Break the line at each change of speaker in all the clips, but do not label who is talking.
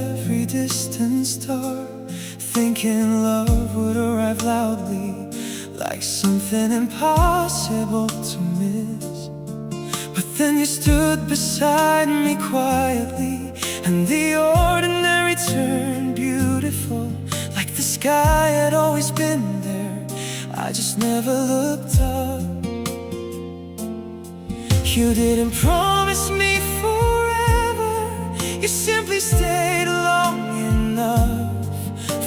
every distant star, thinking love would arrive loudly, like something impossible to miss. But then you stood beside me quietly, and the ordinary turned beautiful, like the sky had always been there, I just never looked up. You didn't promise me forever, you simply stayed long enough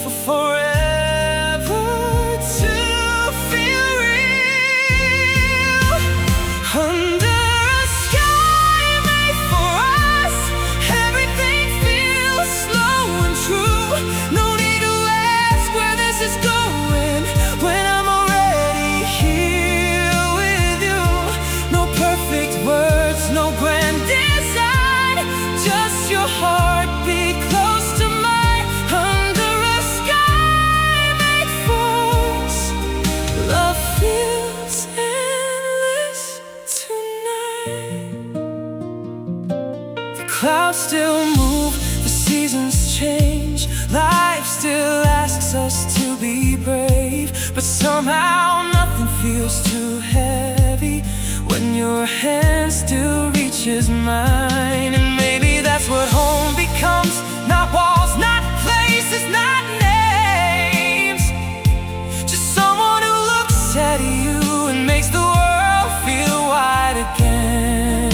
for forever to feel real. Under a sky made for us, everything feels slow and true. No need to ask where this is going, when I'm already here with you. No perfect words, no grand design, just your heartbeat close to mine. Under a sky made for us, love feels endless tonight. The clouds still move, the seasons change, life still asks us to be brave, but somehow nothing feels too heavy when your hand still reaches mine. And maybe that's what home becomes, not walls, not places, not names, just someone who looks at you and makes the world feel wide again.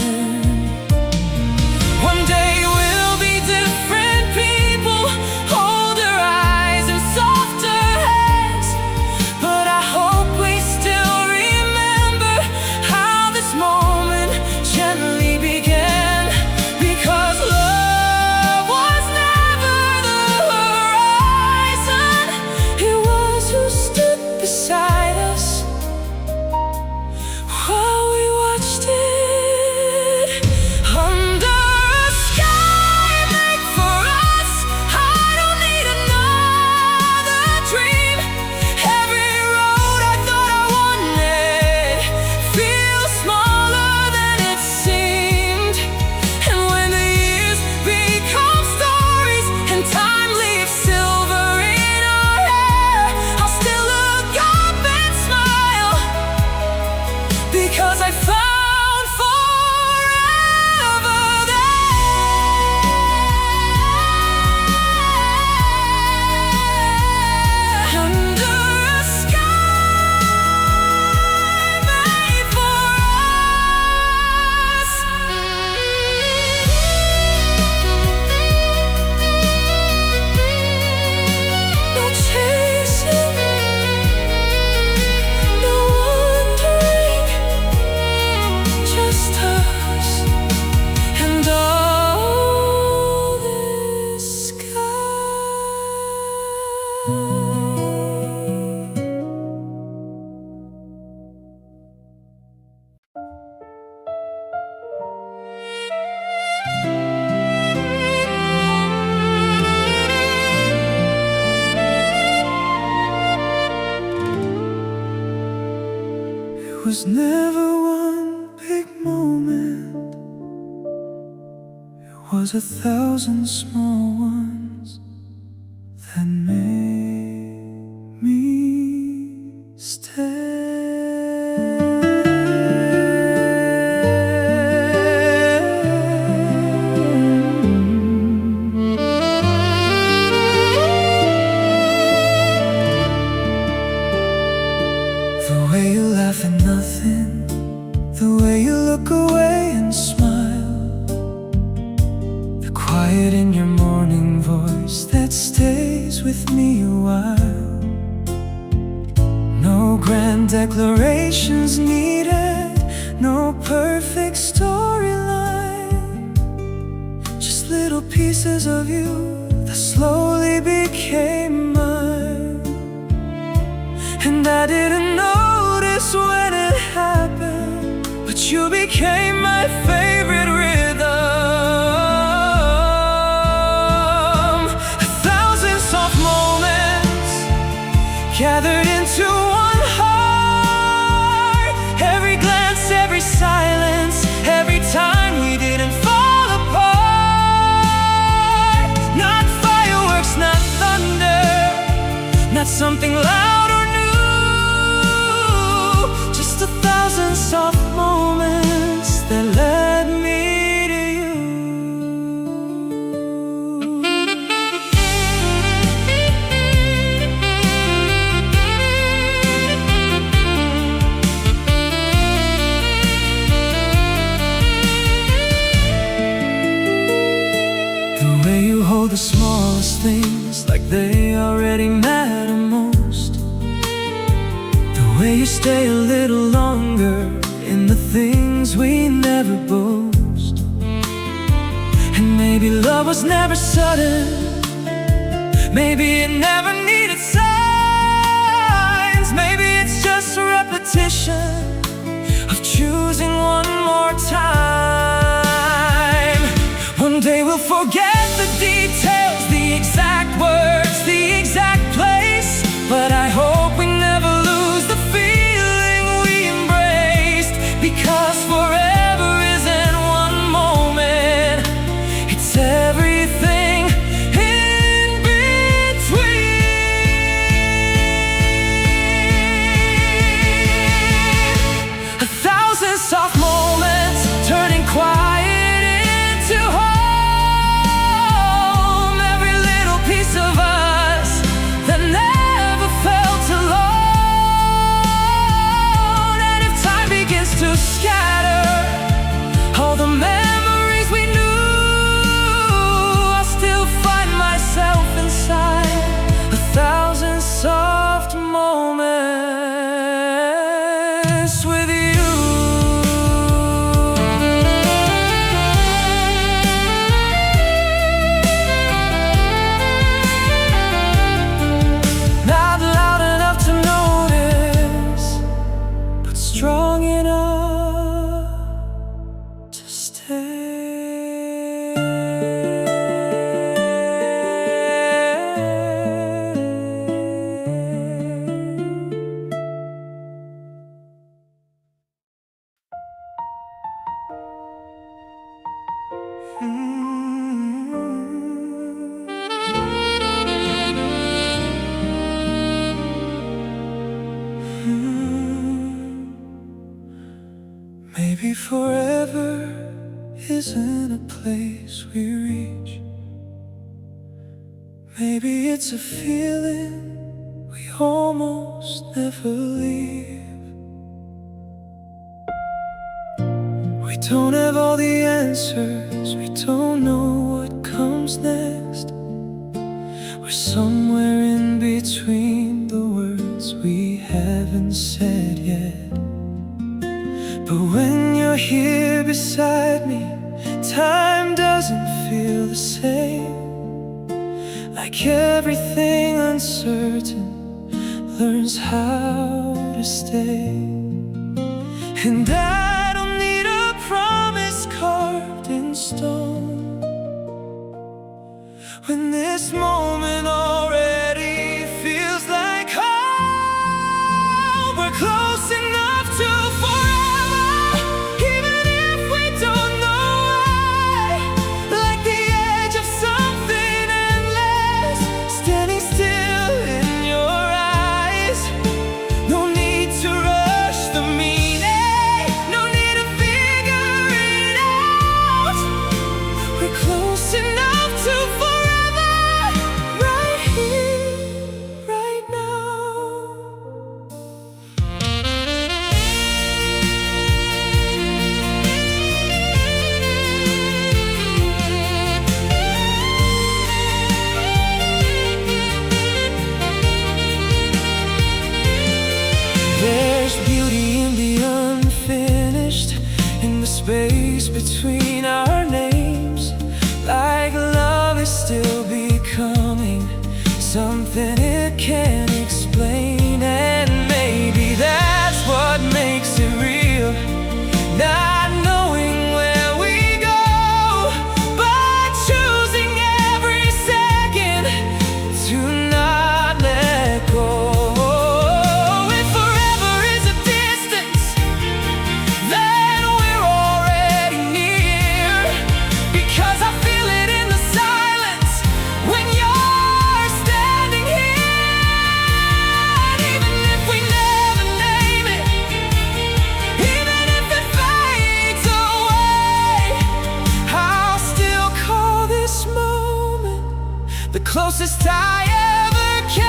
One day we'll be different people, older eyes and softer hands, but I hope we still remember how this moment gently began. Because love was never the horizon, it was who stood beside us while we watched it. Under a sky made for us, I don't need another dream. Every road I thought I wanted feels smaller than it seemed. And when the years become stories and time leaves silver in our hair, I'll still look up and smile, because I found forever there. Under a sky made for us. No chasing, no wondering, just us and all this sky. It was never one big moment, it was 1,000 small ones that made me stay. The way you laugh at nothing, the way you look away and smile, the quiet in your morning voice that stays with me a while. No grand declarations needed, no perfect storyline, just little pieces of you that slowly became mine. And I didn't notice when it happened, but you became my favorite rhythm. 1,000 soft moments gathered into one heart. Every glance, every silence, every time we didn't fall apart. Not something loud or new. Just 1,000 soft moments that led me to you. The way you hold the smallest things like they already matter most. The way you stay a little longer in the things we never boast. And maybe love was never sudden, maybe it never needed signs. Maybe it's just a repetition of choosing one more time. One day we'll forget the details, the exact words, the exact place, but I hope we never lose the feeling we embraced. Because forever isn't one moment, it's everything in between. 1,000 soft moments turning quiet into home. Every little piece of us that never felt alone. And if time begins to scatter all the memories we knew, I'll still find myself inside 1,000 soft moments with you. Not loud enough to notice, but strong enough to stay. Maybe forever isn't a place we reach. Maybe it's a feeling we almost never leave. We don't have all the answers, we don't know what comes next. We're somewhere in between the words we haven't said yet. But when you're here beside me, time doesn't feel the same. Like everything uncertain learns how to stay. And I don't need a promise carved in stone, when this moment already feels like home. We're close enough to forever, even if we don't know why. Like the edge of something endless, standing still in your eyes. No need to rush the meaning, no need to figure it out. We're close enough to forever, right here, right now. There's beauty in the unfinished, in the space between our names. Like love is still becoming something it can't explain. And maybe that's what makes it real, not knowing where we go, but choosing every second to not let go. If forever is a distance, then we're already near. Because I feel it in the silence when you're standing here. the closest I ever came.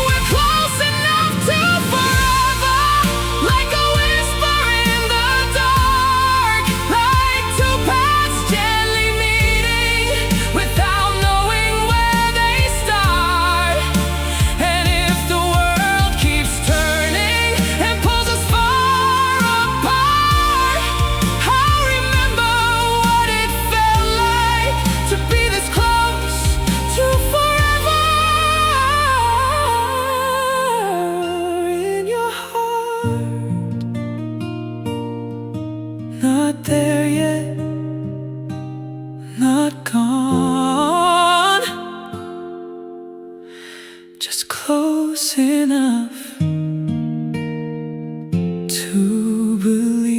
We're close enough to forever, like a whisper in the dark, like two paths gently meeting without knowing where they start. And if the world keeps turning and pulls us far apart, I'll remember what it felt like to be this close to forever. In your heart, not there yet, not gone, just close enough to believe.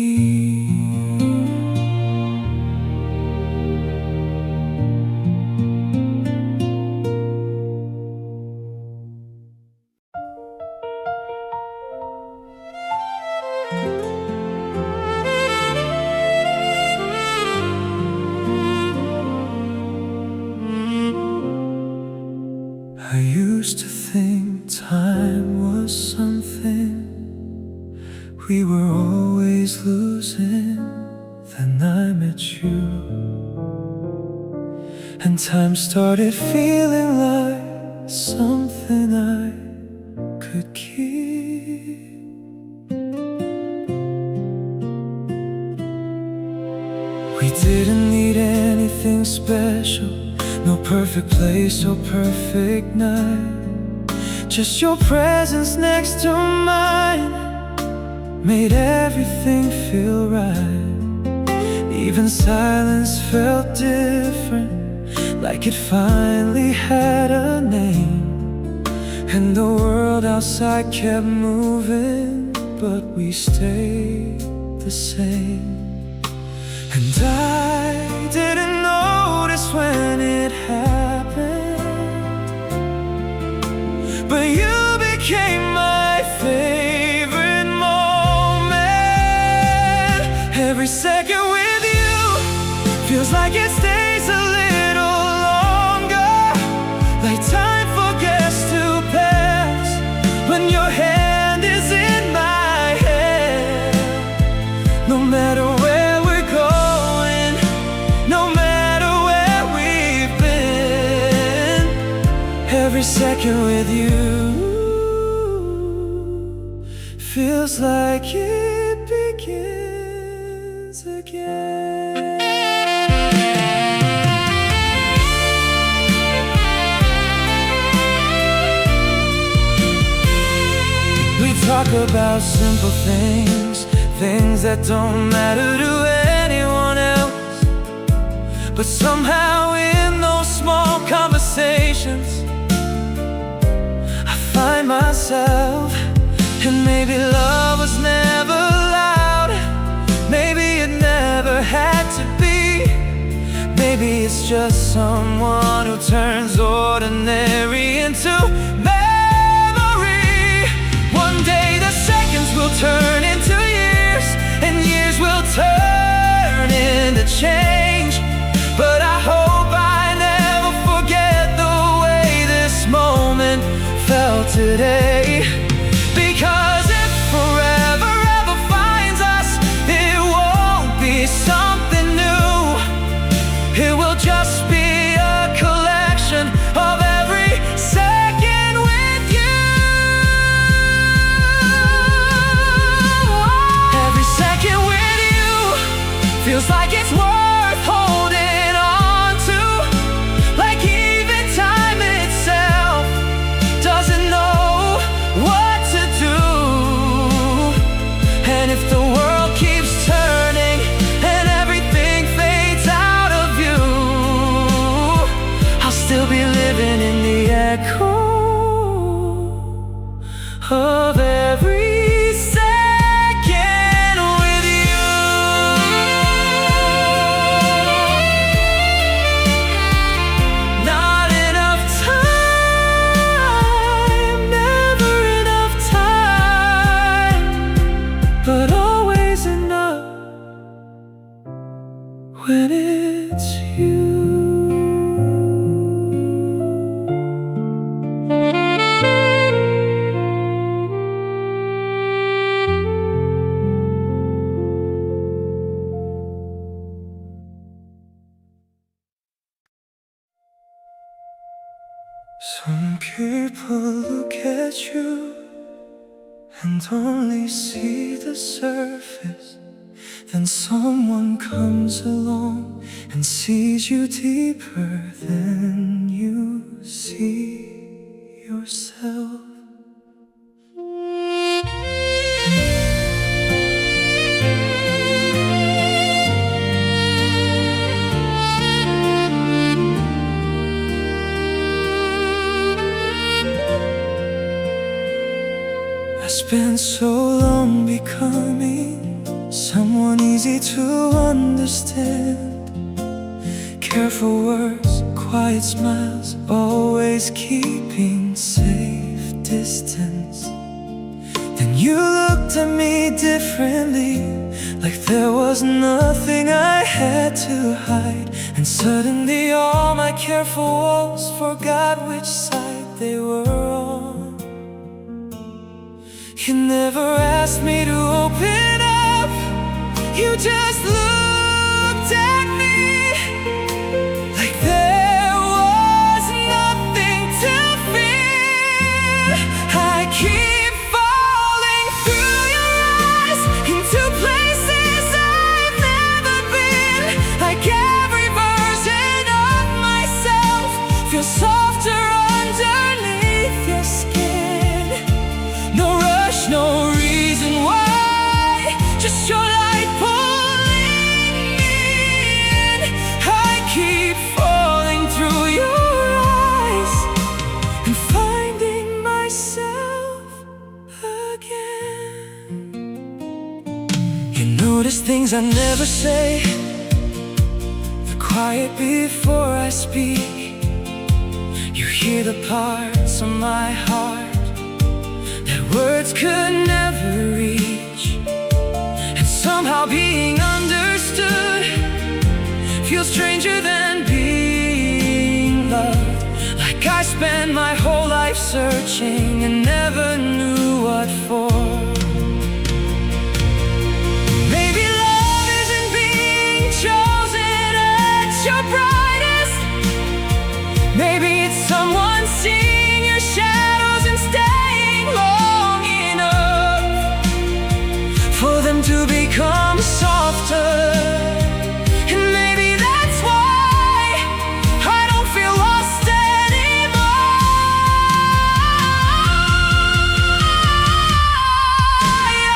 I used to think time was something we were always losing. Then I met you, and time started feeling like something I could keep. We didn't need anything special, no perfect place or perfect night. Just your presence next to mine made everything feel right. Even silence felt different, like it finally had a name. And the world outside kept moving, but we stayed the same. And I didn't notice when it happened, but you became my favorite moment. Every second with you feels like it stays a little longer, like time forgets to pass when your hand is in my hand. No matter where we're going, no matter where we've been, every second with you feels like it begins again. We talk about simple things, things that don't matter to anyone else, but somehow in those small conversations I find myself. And maybe love was never loud, maybe it never had to be. Maybe it's just someone who turns ordinary into memory. One day the seconds will turn into years, and years will turn into change. But I hope I never forget the way this moment felt today. Because if forever ever finds us, it won't be something new. It will just be a collection of every second with you. Every second with you feels like it's worth holding on to, like even time itself doesn't know what to do. And if the world keeps turning and everything fades out of view, Some people look at you and only see the surface. Then someone comes along and sees you deeper than you see yourself. I spent so long becoming someone easy to understand. Careful words, quiet smiles, always keeping safe distance. Then you looked at me differently, like there was nothing I had to hide. And suddenly all my careful walls forgot which side they were on. You never asked me to open up, you just looked at me like there was nothing to fear. I keep falling through your eyes into places I've never been. Like every version of myself feels softer underneath your skin. No rush, no reason why, just your light pulling me in. I keep falling through your eyes and finding myself again. You notice things I never say, the quiet before I speak. You hear the parts of my heart that words could never reach. And somehow being understood feels stranger than being loved. Like I spent my whole life searching and never knew what for. Maybe love isn't being chosen at your brightest. Maybe it's someone seeing your shadows and staying long enough for them to become softer. And maybe that's why I don't feel lost anymore.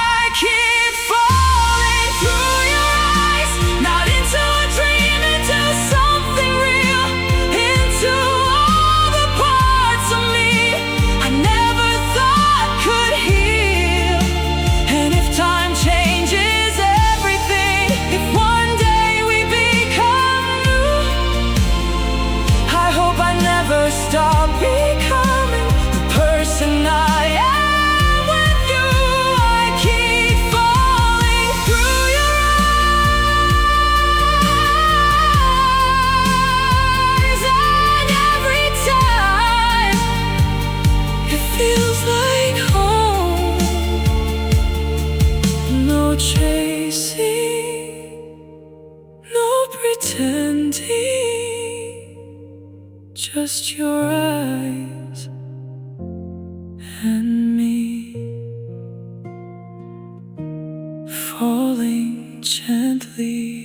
I keep falling through your eyes, not into a dream, into something real, into all the parts of me I never thought could heal. And if time changes everything, if one day we become new, I hope I never stop becoming the person I am with you. I keep falling through your eyes, and every time it feels like home. No chasing, no pretending, just your eyes and me falling gently.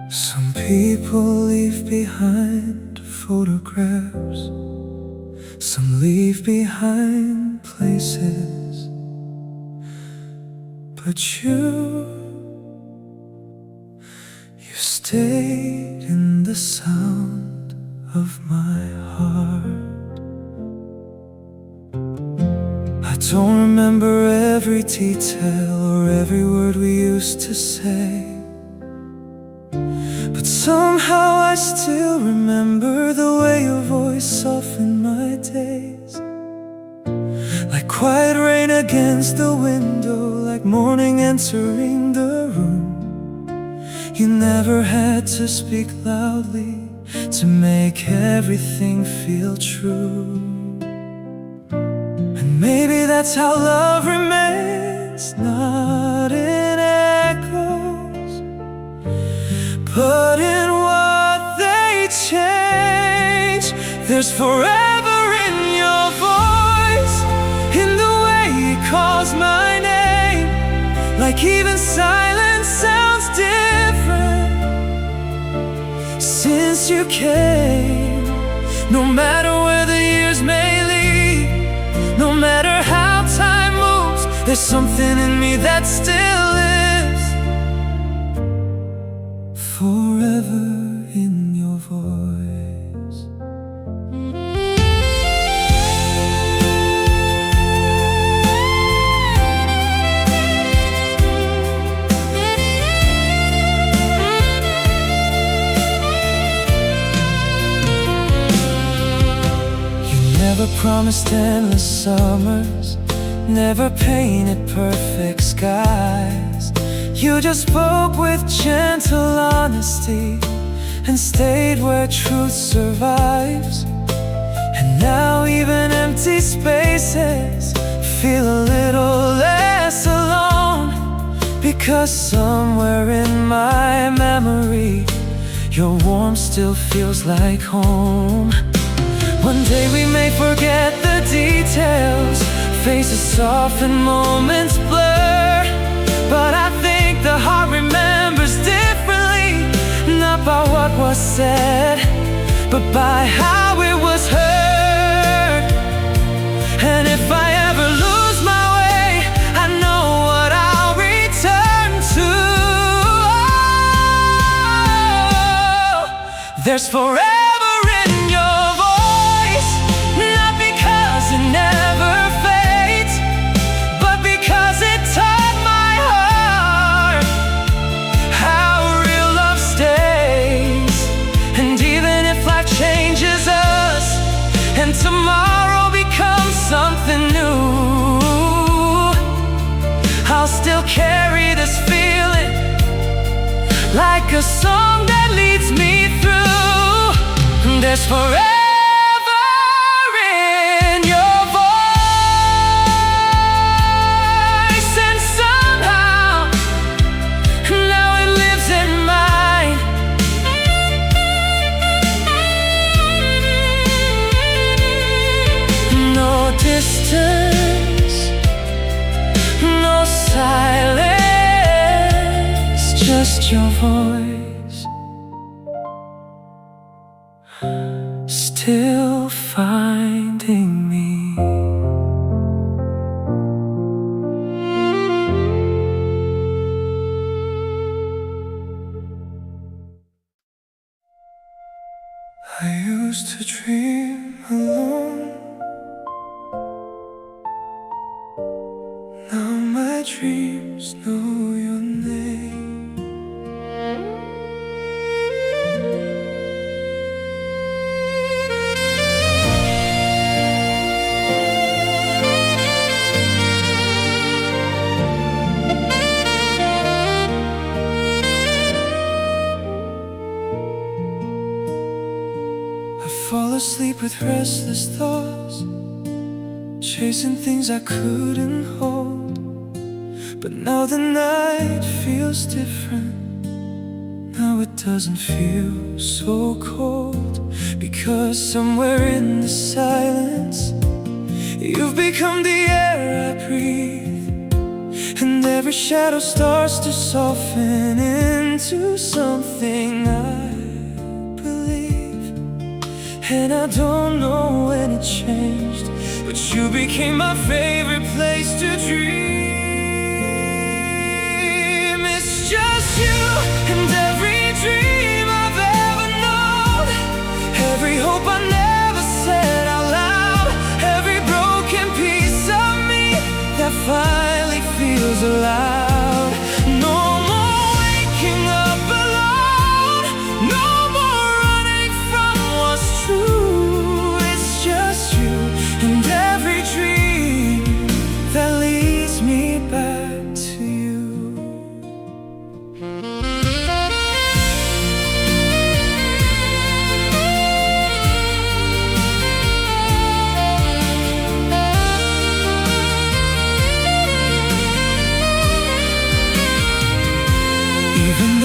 Some people leave behind photographs, some leave behind places, but you stayed in the sound of my heart. I don't remember every detail or every word we used to say, but somehow I still remember the way your voice softened my days. Like quiet rain against the window, like morning entering the room. You never had to speak loudly to make everything feel true. And maybe that's how love remains, not in echoes, but in what they change. There's forever in your voice, in the way you calls my name, like even silence sounds different since you came. No matter where the years may lead, no matter how time moves, there's something in me that still lives forever in your voice. Never promised endless summers, never painted perfect skies. You just spoke with gentle honesty and stayed where truth survives. And now even empty spaces feel a little less alone, because somewhere in my memory your warmth still feels like home. One day we may forget the details, faces soften, moments blur, but I think the heart remembers differently, not by what was said, but by how it was heard. And if I ever lose my way, I know what I'll return to. Oh, there's forever in your voice, not because it never fades, but because it taught my heart how real love stays. And even if life changes us and tomorrow becomes something new, I'll still carry this feeling like a song that leads me through. There's forever distance, no silence, just your voice, still finding me. I used to dream alone, now my dreams know your name. I fall asleep with restless thoughts, chasing things I couldn't hold. But now the night feels different, now it doesn't feel so cold, because somewhere in the silence you've become the air I breathe. And every shadow starts to soften into something I believe. And I don't know when it changed, but you became my favorite place to dream. It's just you and every dream I've ever known, every hope I never said out loud, every broken piece of me that finally feels alive. No more waking up alone, no more running from what's true. It's just you and every dream that leads me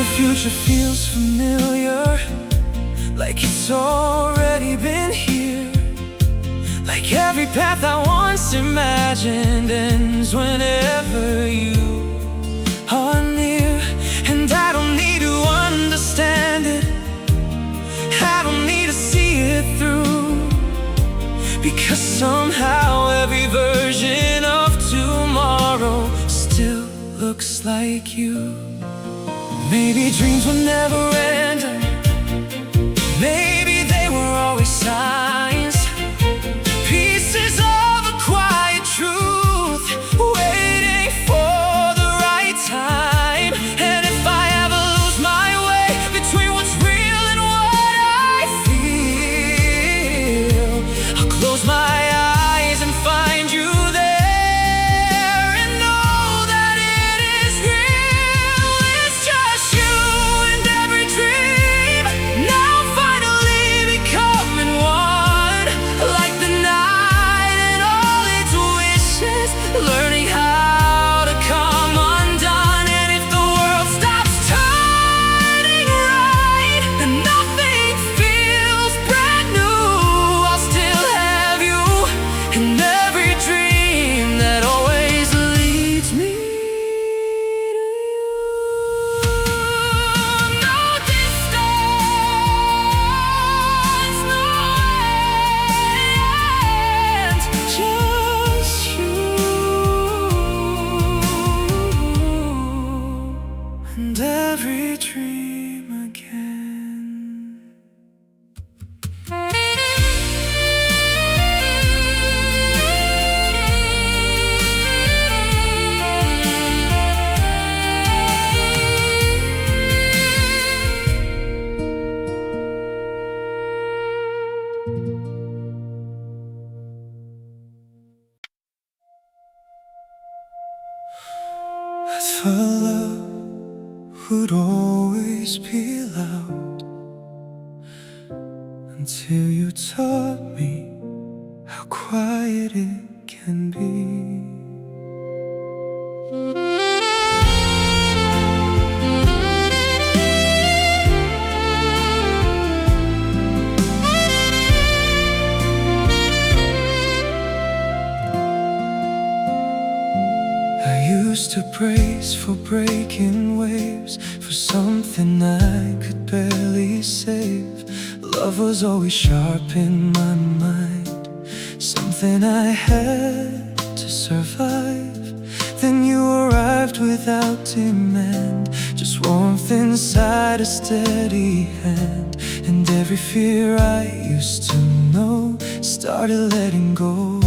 the future feels familiar, like it's already been here. Like every path I once imagined ends whenever you are near. And I don't need to understand it, I don't need to see it through, because somehow every version of tomorrow still looks like you. Maybe dreams were never end, maybe they were always signs, pieces of a quiet truth, waiting for the right time. And if I ever lose my way between what's real and what I feel, I'll close my eyes and find you there, and know that it is real. It's just you and every dream, now finally becoming one. Like the night and all its wishes, learning how to come undone. And if the world stops turning right and nothing feels brand new, I'll still have you in every dream that always leads me to you. No distance, no end, just you and every dream again. I thought love would always be loud, until you taught me how quiet it can be. I used to brace for breaking waves, for something I could barely save. Love was always sharp in my mind, something I had to survive. Then you arrived without demand, just warmth inside a steady hand. And every fear I used to know started letting go.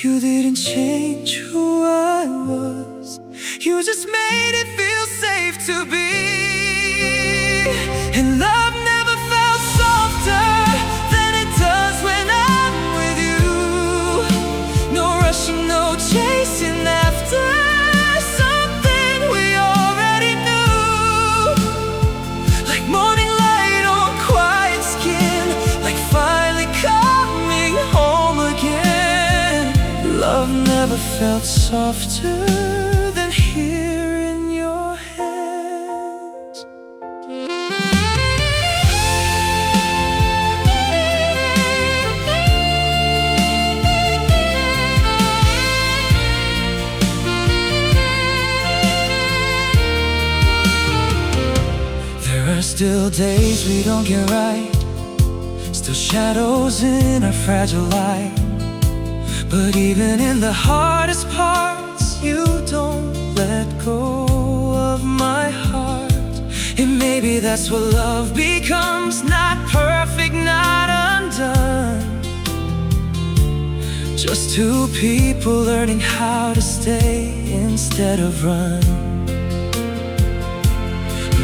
You didn't change who I was, you just made it feel safe to be. And love never felt softer than it does when I'm with you. No rushing, no chasing after something we already knew. Like morning light on quiet skin, like finally coming home again. Love never felt softer than here in your hands. There are still days we don't get right, still shadows in our fragile light. But even in the hardest parts, you don't let go of my heart. And maybe that's what love becomes, not perfect, not undone, just two people learning how to stay instead of run.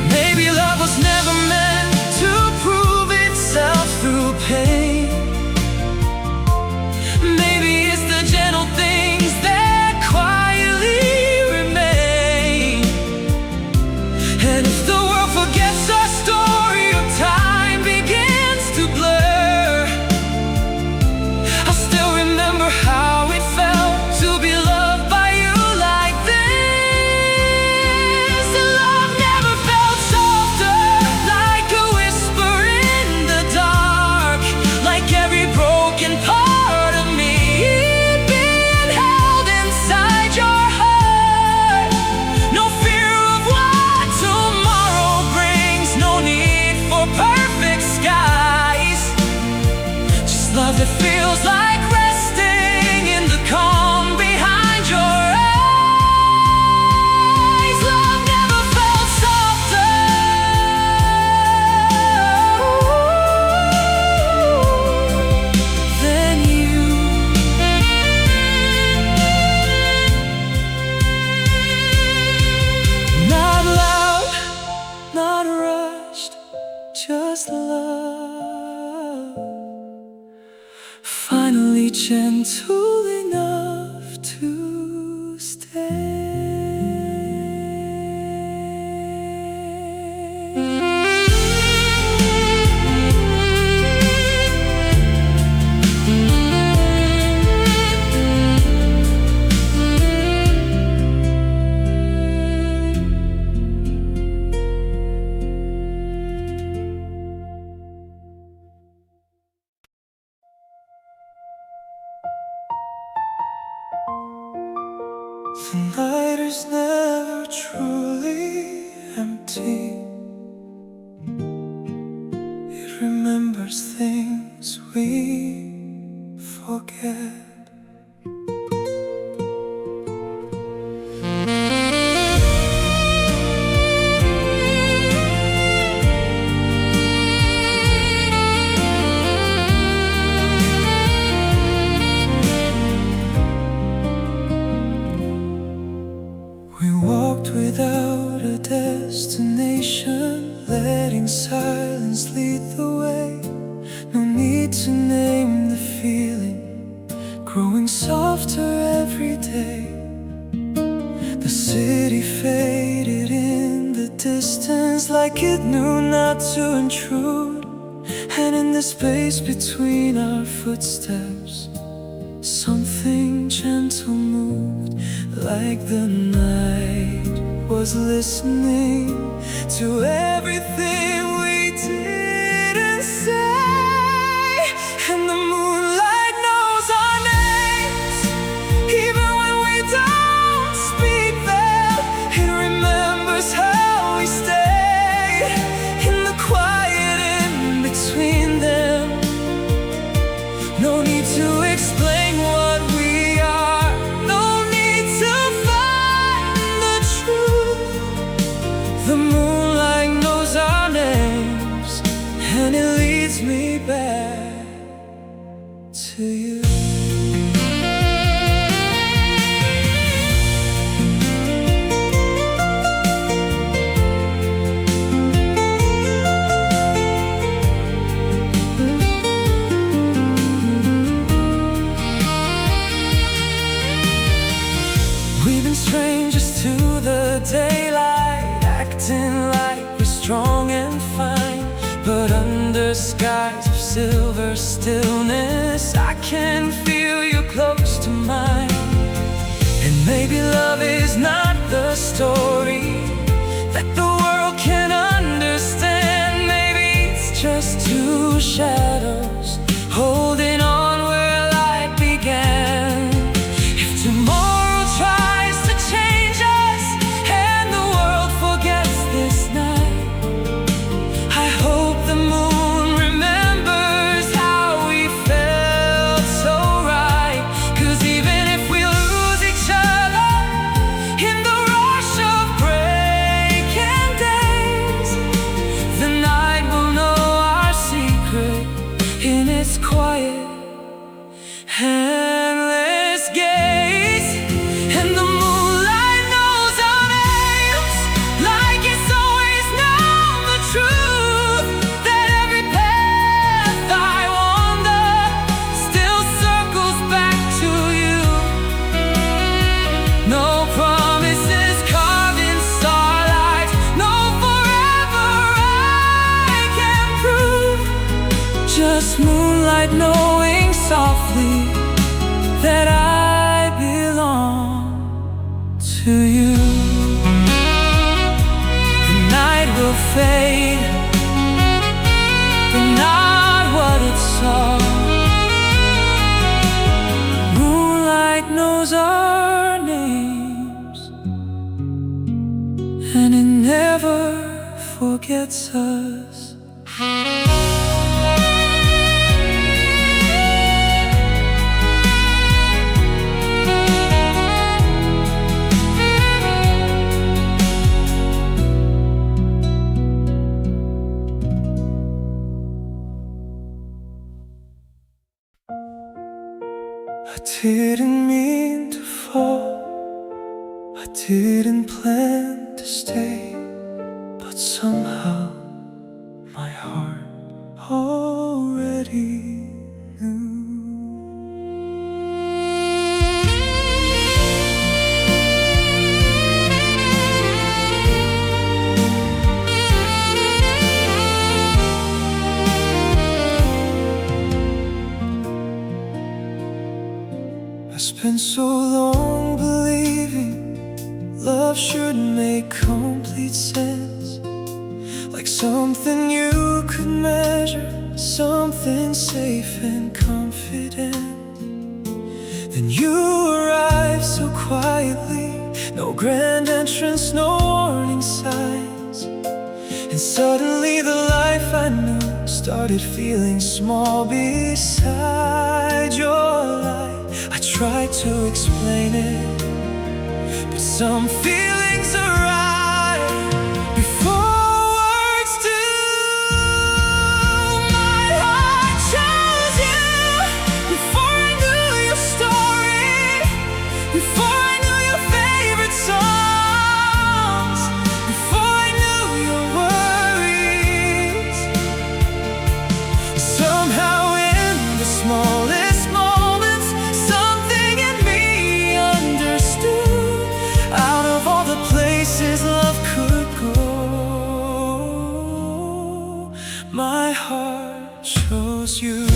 Maybe love was never meant to prove itself through pain. Maybe it's the gentle things that quietly remain. And if the world forgets our story or time begins to blur, I'll still remember how it felt to be loved by you like this. gentle enough to stay. The night is never truly empty. It remembers things we forget. We walked without a destination, letting silence lead the way. No need to name the feeling, growing softer every day. The city faded in the distance, like it knew not to intrude. And in the space between our footsteps, something gentle moved, like the night was listening to everything we didn't say. And the moonlight knows our names, even when we don't speak them. It remembers how we stayed in the quiet in between them. No need to explain what we are, no need to find the truth. The moonlight knows our names, and it leads me back to you. We've been strangers to the daylight, acting like we're strong and fine. But under skies of silver stillness, I can feel you close to mine. And maybe love is not the story that the world can understand. Maybe it's just two shadows holding on where light began. If tomorrow tries to change us and the world forgets this night, I hope the moon remembers how we felt so right. 'Cause even if we lose each other in the rush of breaking days, the night will know our secret in its quiet, endless gaze. And the moonlight knows our names, like it's always known the truth. That every path I wander still circles back to you. No promises carved in starlight, no forever I can prove. Just moonlight knowing softly that I belong to you. The night will fade, but not what it saw. Moonlight knows our names, and it never forgets us. I didn't mean to fall, I didn't plan to stay, but somehow my heart already knew. so long believing love should make complete sense, like something you could measure, something safe and confident. Then you arrive so quietly, no grand entrance, no warning signs, and suddenly the life I knew started feeling small beside your light. I tried to explain it, but some feelings arrive before words do. My heart chose you before I knew your story, before I knew your favorite songs, before I knew your worries. Somehow in the smallest moments, something in me understood. Out of all the places love could go, my heart chose you.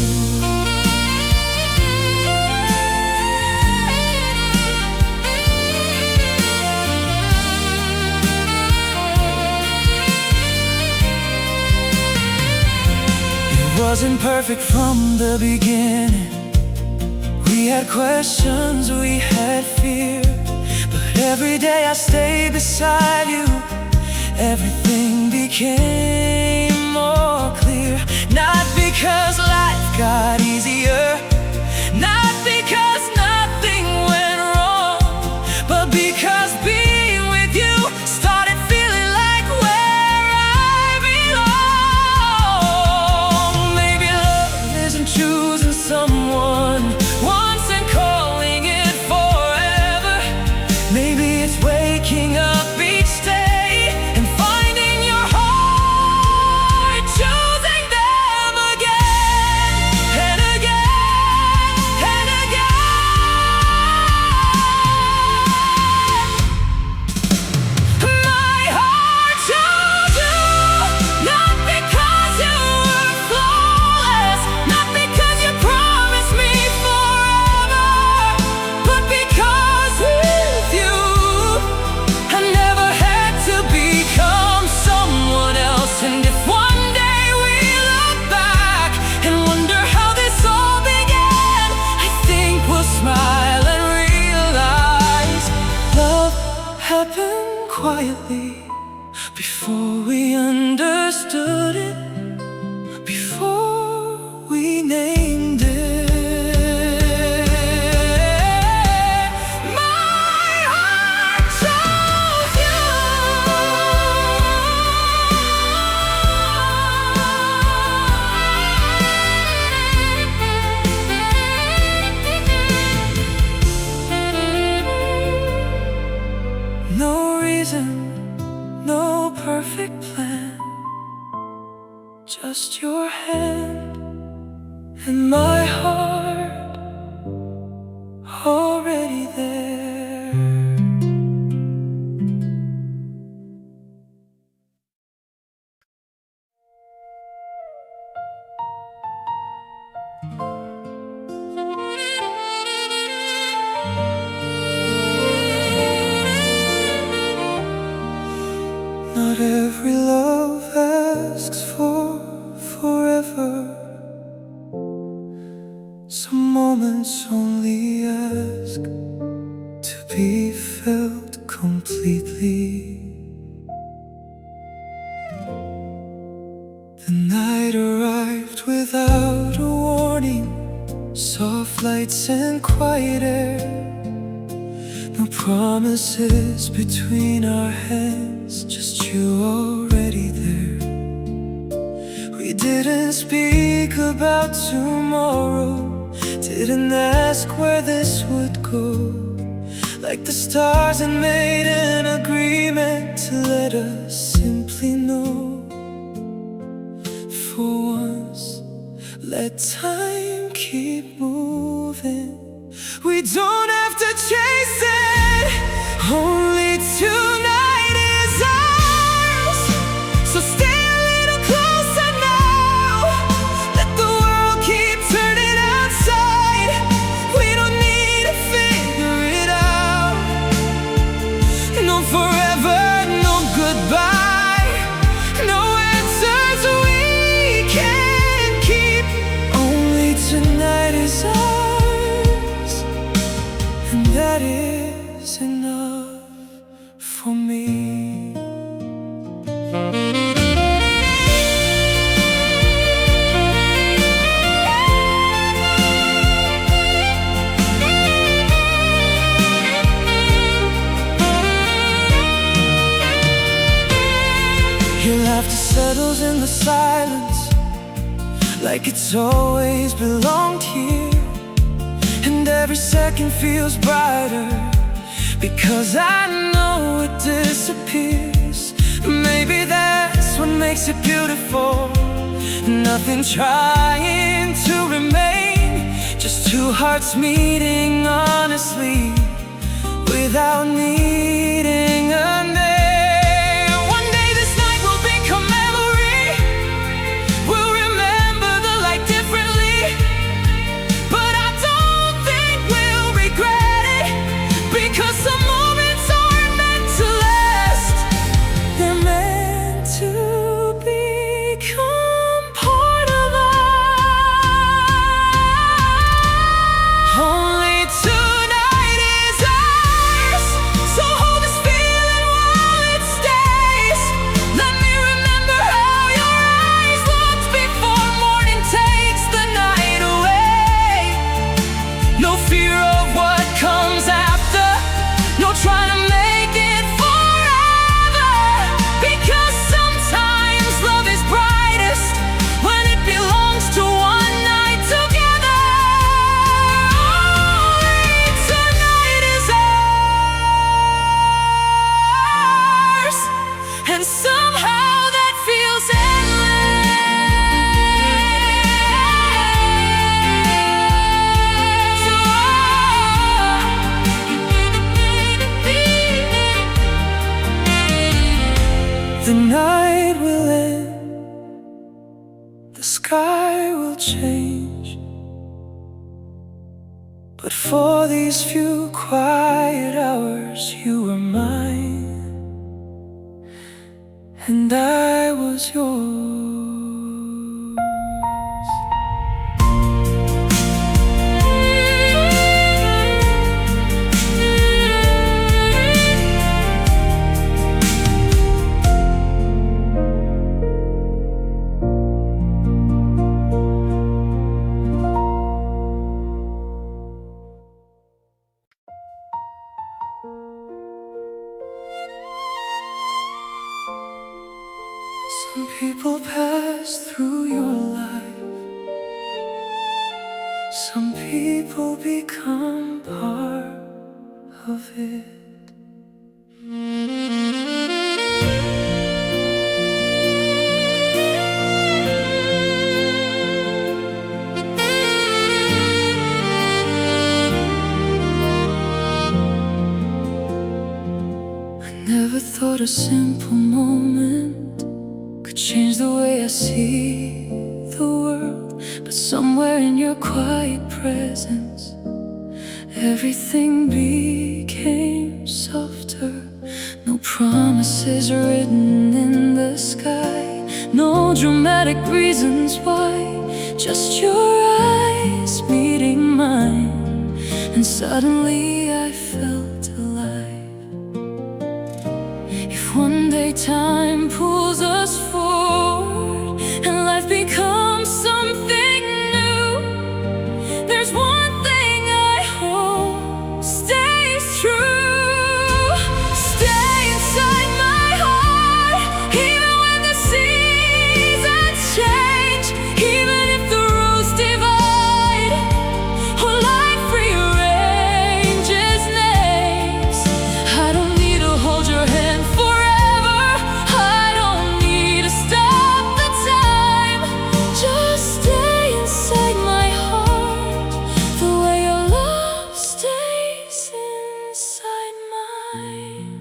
It wasn't perfect from the beginning. We had questions, we had fear, but every day I stayed beside you, everything became more clear. Not because life got easier, not because nothing went wrong, but because being with you started feeling like where I belong. Maybe love isn't choosing someone once and calling it forever. Maybe it's waking up each day and finding your heart, choosing them again and again and again. My heart chose you, not because you were flawless, not because you promised me forever, but because with you I never had to become someone else. And if one day we look back and wonder how this all began, I think we'll smile and realize love happened quietly before we understood it, before we named it. My heart chose you. No reason, no perfect plan, just your hand and my heart already there. Not every love asks for forever. Some moments only ask to be felt completely. The night arrived without a warning, soft lights and quiet air. No promises between our hands, just you already there. We didn't speak about tomorrow, didn't ask where this would go. Like the stars had made an agreement to let us simply know. For once, let time keep moving. We don't have to chase it, only tonight is ours. So stay a little closer now, let the world keep turning outside. We don't need to figure for me. Your laughter settles in the silence, like it's always belonged here. And every second feels brighter, because I know it disappears. Maybe that's what makes it beautiful. Nothing trying to remain, just two hearts meeting honestly, without needing a name. The night will end, the sky will change, but for these few quiet hours you were mine, and I was yours. Some people pass through your life, some people become part of it. I never thought a simple moment could change the way I see the world, but somewhere in your quiet presence, everything became softer. No promises written in the sky, no dramatic reasons why, just your eyes meeting mine, and suddenly I felt alive. If one day time pulls us forward and life becomes something new, there's one thing I hope stays true. Stay inside my heart, even when the seasons change, even if the roads divide or life rearranges names. I don't need to hold your hand forever, I don't need to stop the time. Just stay inside my heart, the way your love stays inside mine.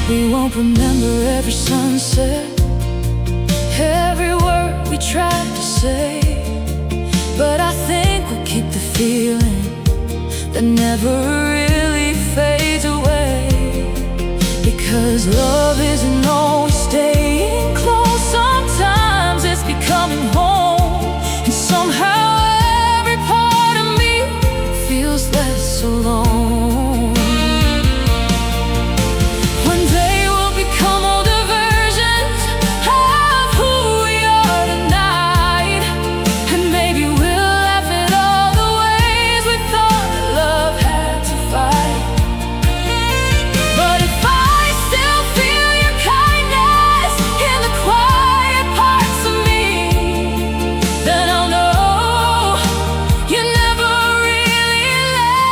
We won't remember every sunset, every word we tried to say, but I think we'll keep the feeling that never really fades away. 'Cause love isn't always staying close. Sometimes it's becoming home. And somehow every part of me feels less alone. One day we'll become older versions of who we are tonight. And maybe we'll laugh at all the ways we thought love had to fight. But if I still feel your kindness in the quiet parts of me, then I'll know you never really left.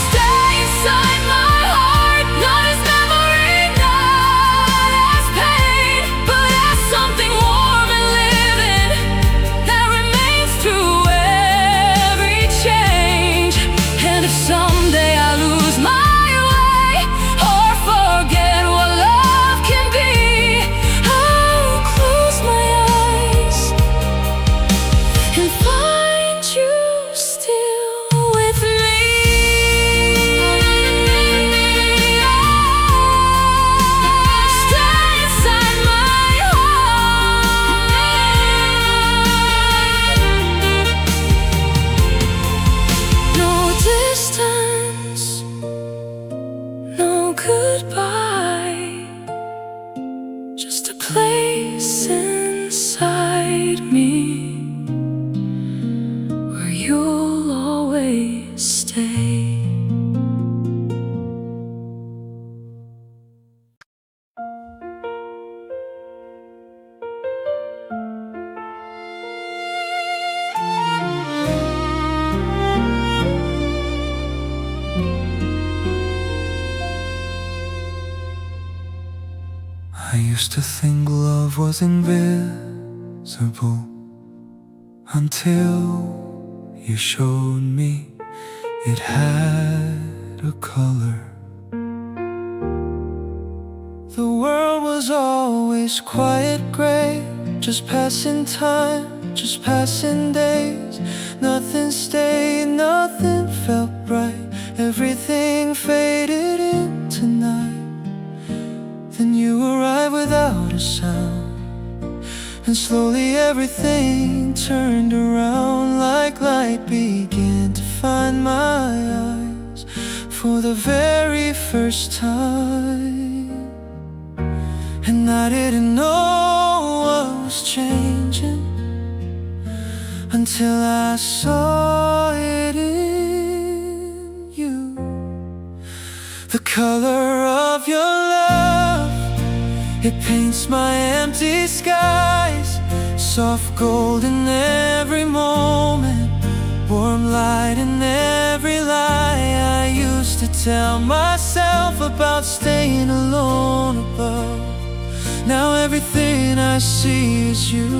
Stay inside my heart, not as memory, not as pain, but as something warm and living that remains through every change. And if someday I lose my way or forget what love can be, I'll close my eyes and find you still with me. Stay inside my heart. No distance, no goodbye, just a place inside me where you'll always stay.
I used to think love was invisible until you showed me it had a color. The world was always quiet gray, just passing time, just passing days. Nothing stayed, nothing felt right. Everything faded into night. Then you arrived without a sound, and slowly everything turned around. Like light began to find my eyes for the very first time. And I didn't know what was changing until I saw it in you. The color of your love, it paints my empty skies. Soft gold in every moment, warm light in every lie. I used to tell myself about staying alone above. Now everything I see is you.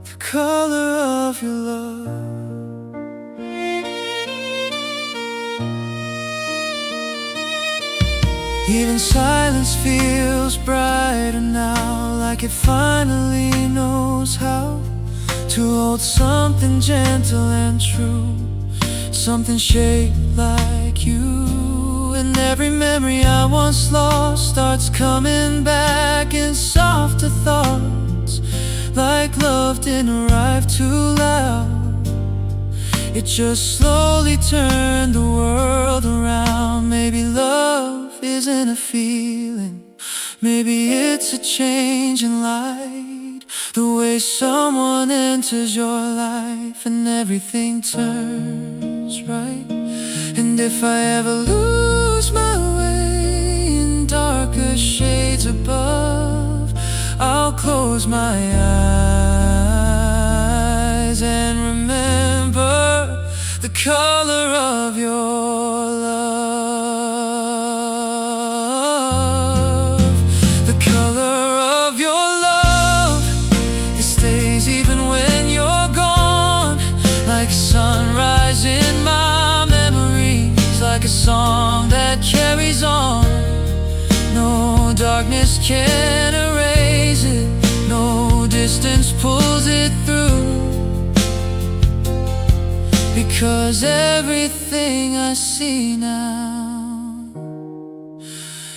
The color of your love. Even silence feels brighter now, like it finally knows how to hold something gentle and true, something shaped like you. And every memory I once lost starts coming back in softer thoughts, like love didn't arrive too loud. It just slowly turned the world around. Maybe love isn't a feeling, maybe it's a change in light. The way someone enters your life and everything turns right. And if I ever lose my way in darker shades above, I'll close my eyes and remember the color of your love. The color of your love, it stays even when you're gone, like sunrise in my memories, like a song that carries on. No darkness can erase it, no distance pulls it through. 'cause everything I see now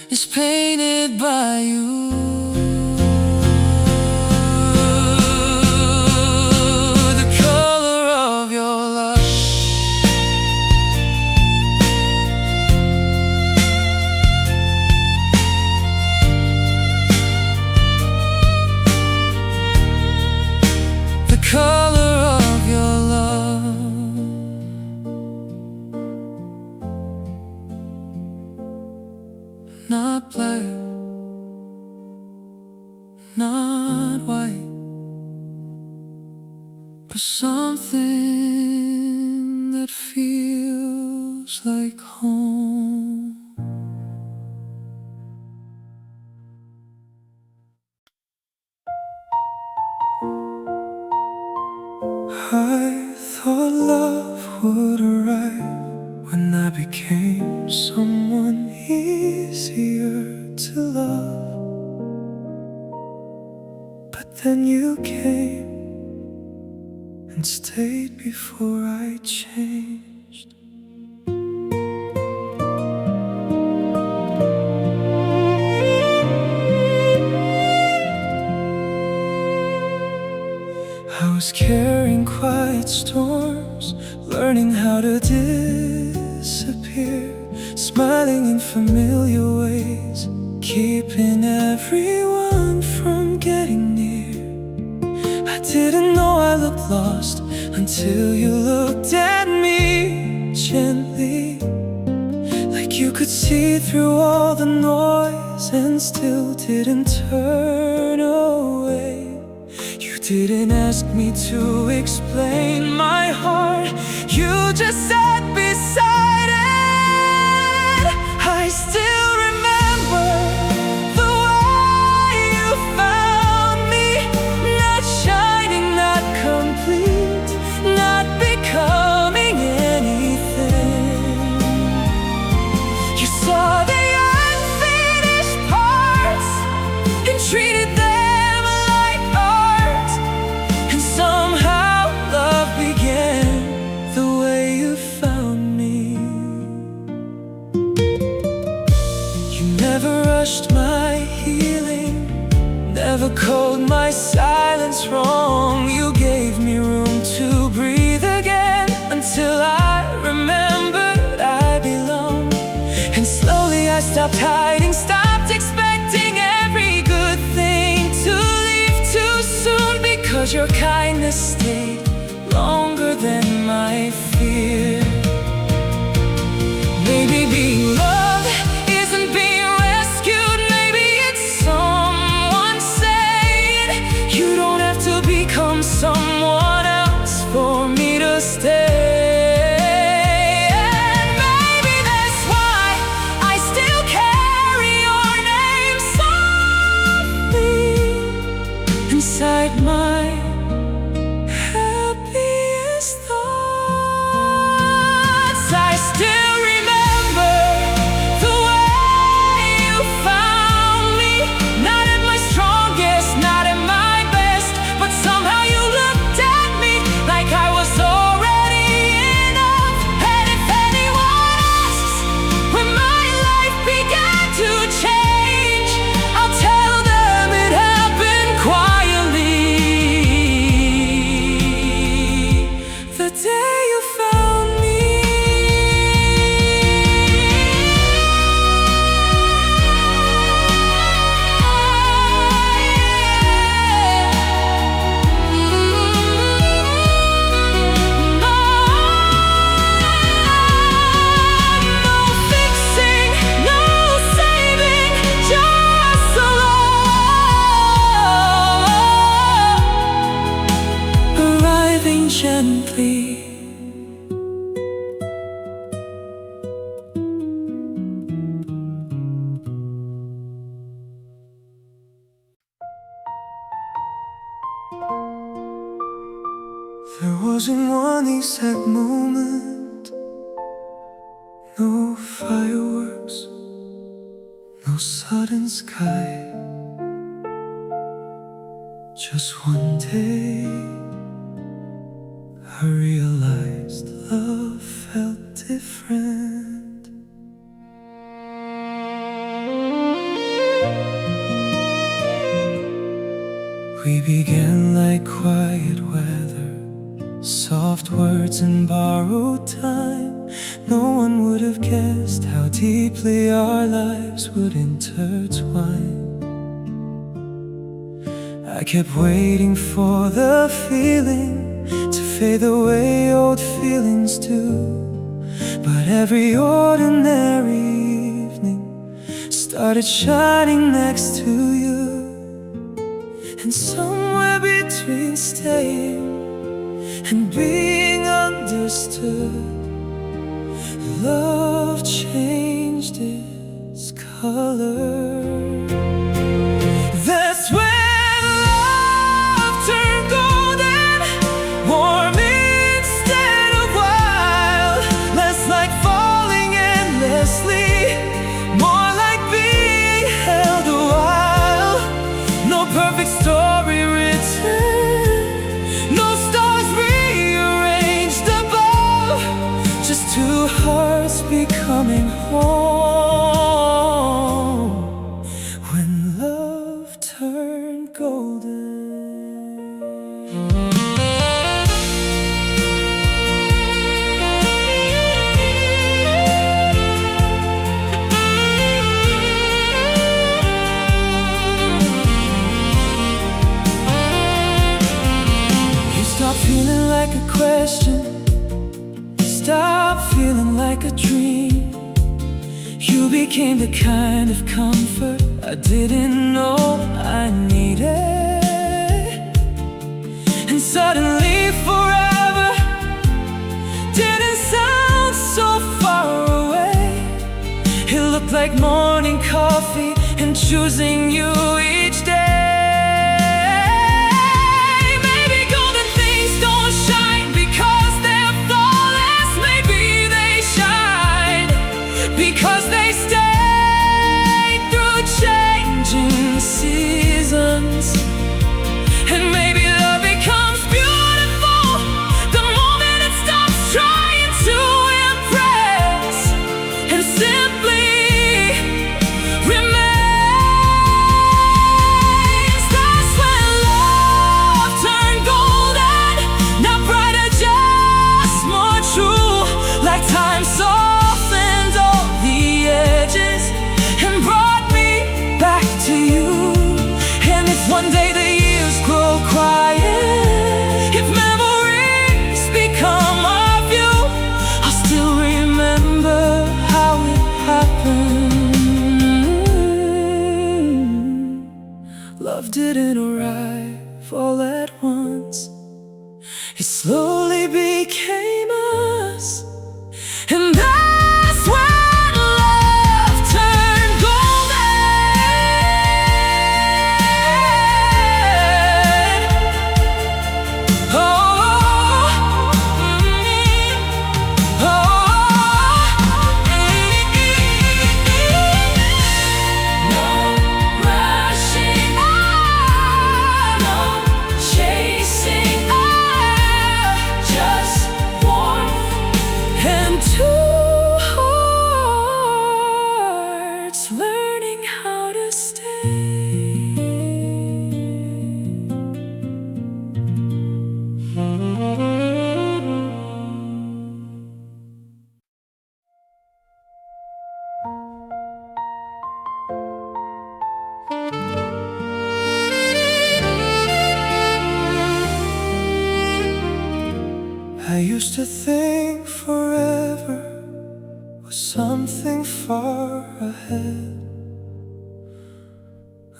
is painted by you. The color of your love, the color of your love. Not black, not white, but something that feels like home. I thought love would arrive when I became someone easier to love, but then you came and stayed before I changed. I was carrying quiet storms, learning how to disappear, smiling in familiar ways, keeping everyone from getting near. I didn't know I looked lost until you looked at me gently, like you could see through all the noise and still didn't turn away. You didn't ask me to explain my heart, you just sat beside it. I still remember the way you found me, not shining, not complete, not becoming anything. You saw the unfinished parts and treated them like art, and somehow love began the way you found me. You never rushed my healing, never called my silence wrong. You gave me room to breathe again until I remembered I belonged. And slowly I stopped hiding, stopped expecting every good thing to leave too soon, because your kindness stayed longer than my fear. Maybe being loved isn't being rescued, maybe it's someone saying you don't have to become someone else for me to stay. And maybe that's why I still carry your name softly inside my happiest thoughts. I still remember the way you found me, not at my strongest, not at my best, but somehow you looked at me like I was already enough. And if anyone asks when my life began to change, I'll tell them it happened quietly. The day you found me. No fixing, no saving, just love arriving gently. There wasn't one exact moment, no fireworks, no sudden sky, just one day I realized love quiet weather, soft words and borrowed time. No one would have guessed how deeply our lives would intertwine. I kept waiting for the feeling to fade the way old feelings do. But every ordinary evening started shining next to you. And somewhere between staying and being understood, love changed its color. That's when love turned golden, warm instead of wild, less like falling endlessly, more like being held a while. No perfect story written, no stars rearranged above, just two hearts becoming home when love turned golden. You stop feeling like a question, stop feeling like a dream. You became the kind of comfort I didn't know I needed. And suddenly forever didn't sound so far away. It looked like morning coffee and choosing you each day. Maybe golden things don't shine because they're flawless. Maybe they shine because they stay through changing seasons. And maybe love becomes beautiful the moment it stops trying to impress and simply remains. That's when love turned golden, not brighter, just more true. Like time softened all the edges and brought me back to you. And if one day the years grow quiet, if memories become our view, I'll still remember how it happened. Love didn't arrive all at once, it slowly became us. And that's when love turned golden. Oh, no rushing, no chasing, just warmth and two hearts learning how to stay. I used to think forever was something far ahead,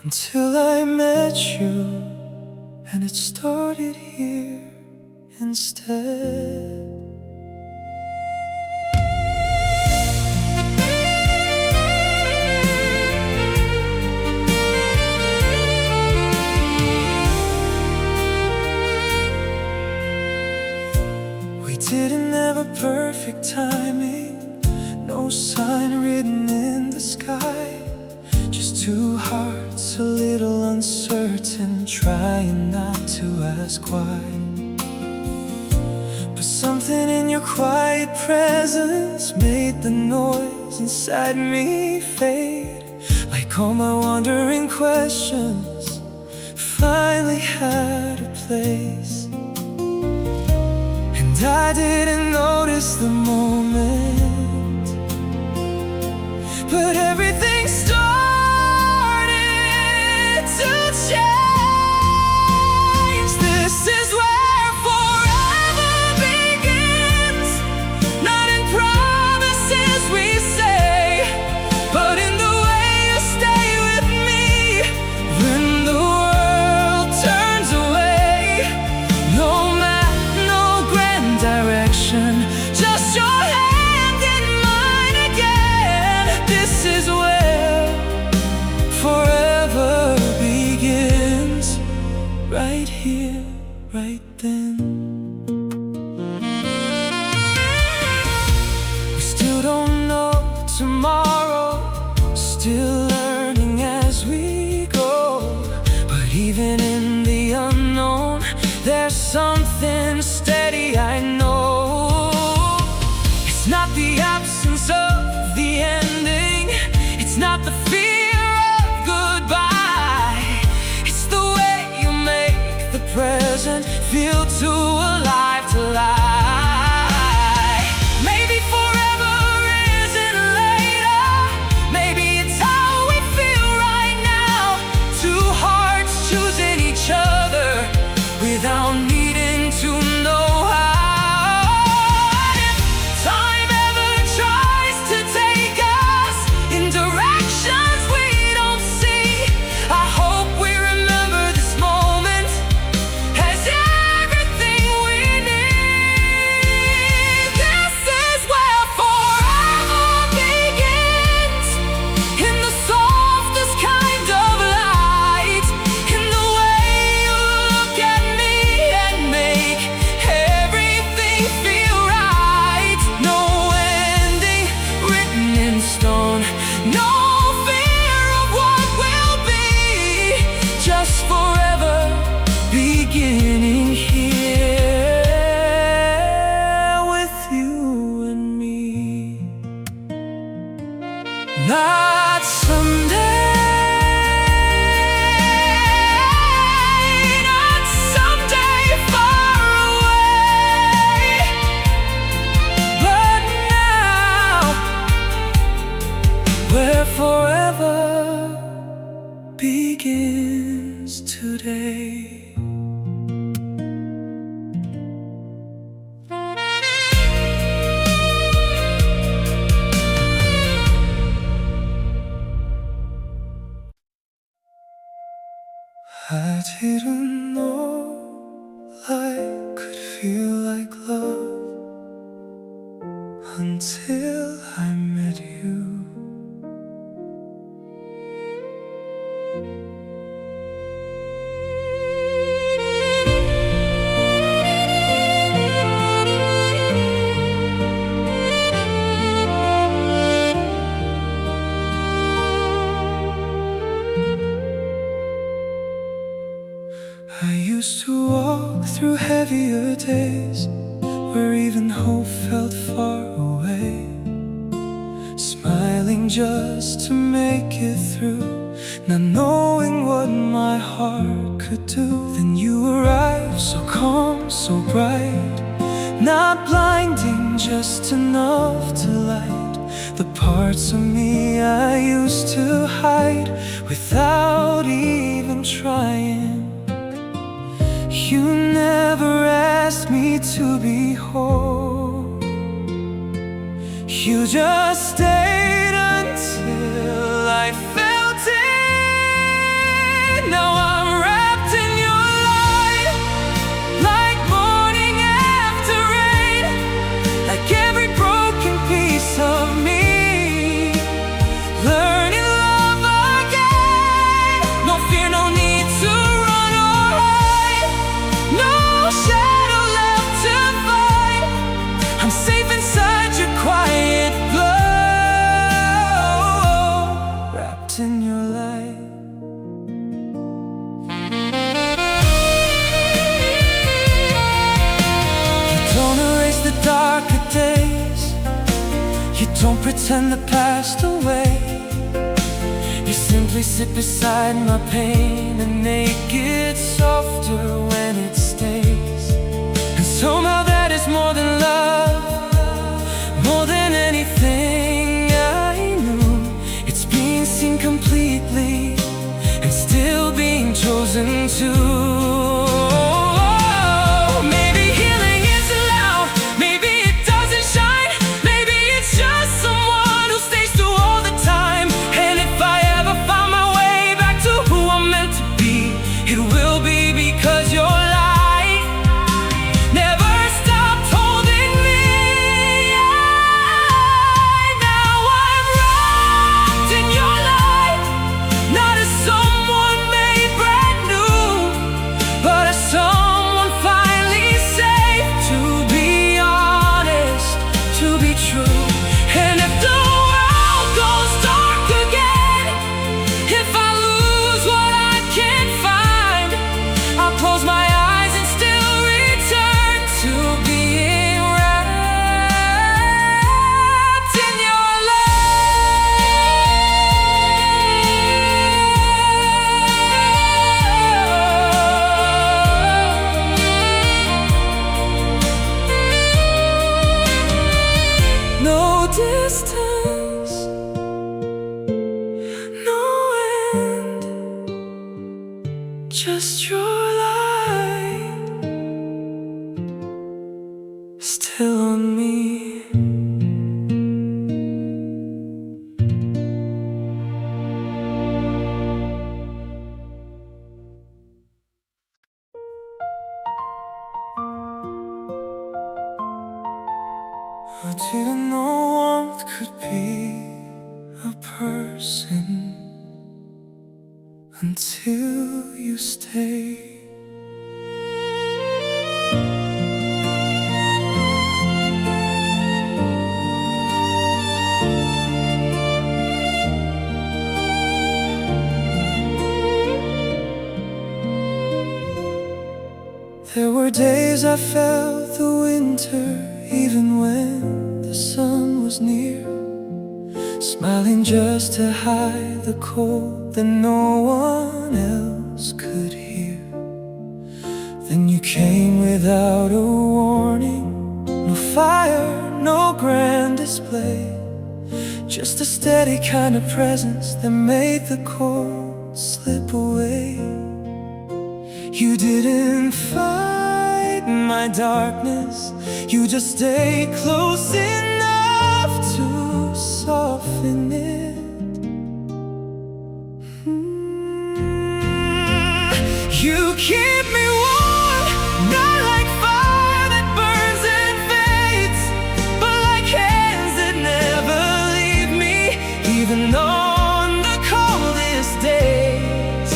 until I met you and it started here instead. We didn't have a perfect timing, no sign written in the sky, just two hearts a little uncertain, trying not to ask why. But something in your quiet presence made the noise inside me fade, like all my wandering questions finally had a place. I didn't notice the moment, but everything started to change. This is where forever begins, not in promises we say, but in the way you stay with me when the world turns away. No map, no grand direction, just your hand in mine again. This is where forever begins, right here, right then. We still don't know tomorrow, still learning as we go, but even in the unknown, there's something steady I know. It's not the absence of the ending, it's not the fear of goodbye, it's the way you make the present feel too alive to lie. Maybe forever isn't later, maybe it's how we feel right now. Two hearts choosing each other without needing to know how. And if time ever tries to take us in directions we don't see, I hope we remember this moment as everything we need. This is where forever begins, in the softest kind of light, in the way you look at me and make everything feel right. No ending written in stone, no fear of what will be, just forever beginning here with you and me. Not someday, not someday far away, but now, where forever begins today. I didn't know life could feel like love until I met you. I used to walk through heavier days where even hope felt far away, smiling just to make it through, not knowing what my heart could do. Then you arrived, so calm, so bright, not blinding, just enough to light the parts of me I used to hide without even trying. You never asked me to be whole, you just stayed until I felt it. Now I'm wrapped in your light, like morning after rain, like every broken piece of me, learning love again. No fear, no need to run or hide, no shadow left to fight. I'm safe inside your quiet glow, wrapped in your light. You don't erase the darker days, you don't pretend the past away. You simply sit beside my pain and make it softer when it stays. And somehow that is more than still on me. I didn't know warmth could be a person until you stayed. There were days I felt the winter even when the sun was near, smiling just to hide the cold that no one else could hear. Then you came without a warning, no fire, no grand display, just a steady kind of presence that made the cold slip away. You didn't fight my darkness, you just stayed close enough to soften it. You keep me warm, not like fire that burns and fades, but like hands that never leave me, even on the coldest days.